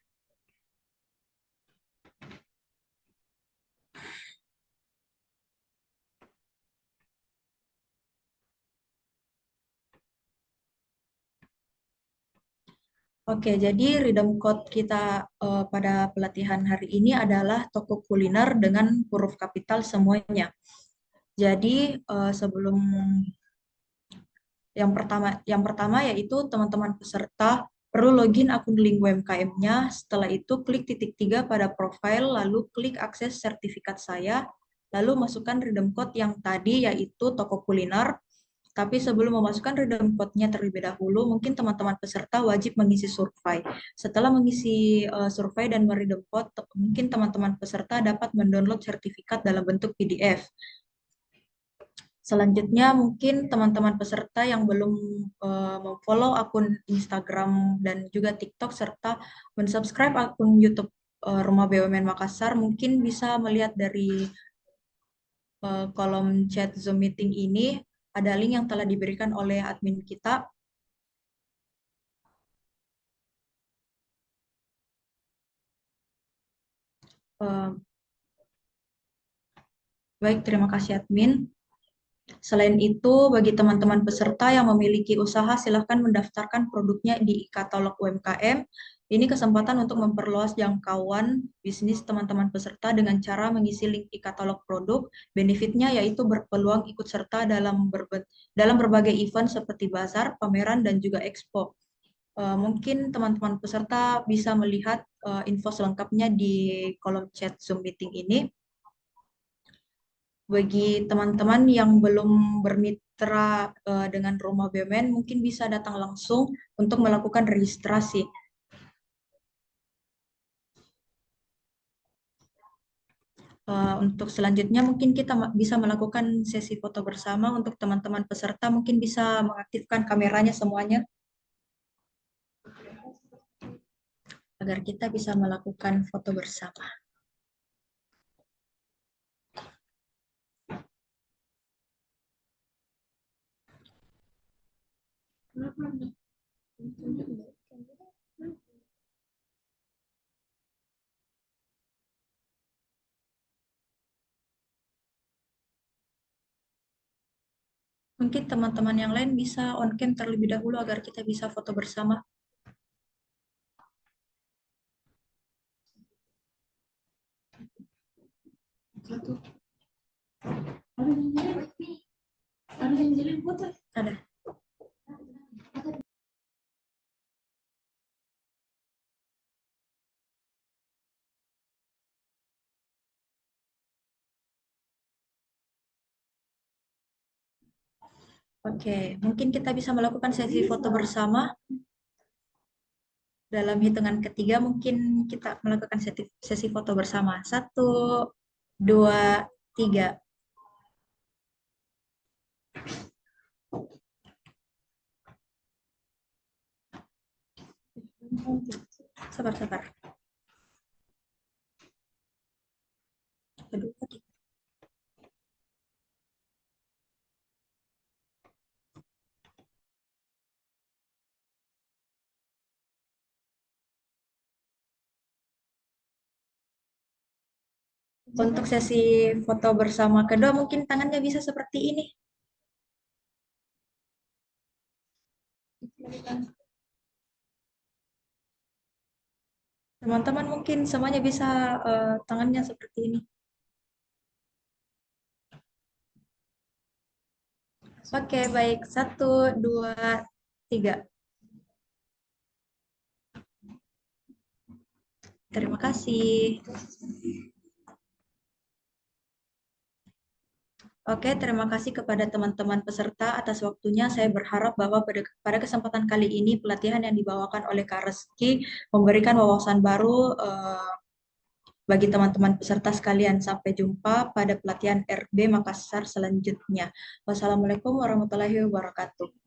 Oke, jadi redeem code kita pada pelatihan hari ini adalah toko kuliner dengan huruf kapital semuanya. Jadi sebelum yang pertama yaitu teman-teman peserta perlu login akun link UMKM-nya. Setelah itu klik titik 3 pada profil, lalu klik akses sertifikat saya, lalu masukkan redeem code yang tadi yaitu toko kuliner. Tapi sebelum memasukkan redeem code-nya terlebih dahulu, mungkin teman-teman peserta wajib mengisi survei. Setelah mengisi survei dan meredeem code, mungkin teman-teman peserta dapat mendownload sertifikat dalam bentuk PDF. Selanjutnya mungkin teman-teman peserta yang belum memfollow akun Instagram dan juga TikTok serta mensubscribe akun YouTube Rumah BUMN Makassar mungkin bisa melihat dari kolom chat Zoom meeting ini ada link yang telah diberikan oleh admin kita. Baik, terima kasih admin. Selain itu, bagi teman-teman peserta yang memiliki usaha, silahkan mendaftarkan produknya di katalog UMKM. Ini kesempatan untuk memperluas jangkauan bisnis teman-teman peserta dengan cara mengisi link di katalog produk. Benefitnya yaitu berpeluang ikut serta dalam berbagai event seperti bazar, pameran, dan juga expo. Mungkin teman-teman peserta bisa melihat info selengkapnya di kolom chat Zoom meeting ini. Bagi teman-teman yang belum bermitra dengan Rumah BUMN, mungkin bisa datang langsung untuk melakukan registrasi. Untuk selanjutnya mungkin kita bisa melakukan sesi foto bersama untuk teman-teman peserta. Mungkin bisa mengaktifkan kameranya semuanya agar kita bisa melakukan foto bersama. Mungkin teman-teman yang lain bisa on cam terlebih dahulu agar kita bisa foto bersama. Ada. Oke, mungkin kita bisa melakukan sesi foto bersama. Dalam hitungan ketiga mungkin kita melakukan sesi foto bersama. 1, 2, 3. Sabar. Aduh, Untuk sesi foto bersama kedua mungkin tangannya bisa seperti ini. Teman-teman mungkin semuanya bisa tangannya seperti ini. Oke, baik. 1, 2, 3. Terima kasih. Oke, terima kasih kepada teman-teman peserta atas waktunya. Saya berharap bahwa pada kesempatan kali ini pelatihan yang dibawakan oleh Kak Reski memberikan wawasan baru bagi teman-teman peserta sekalian. Sampai jumpa pada pelatihan RB Makassar selanjutnya. Wassalamualaikum warahmatullahi wabarakatuh.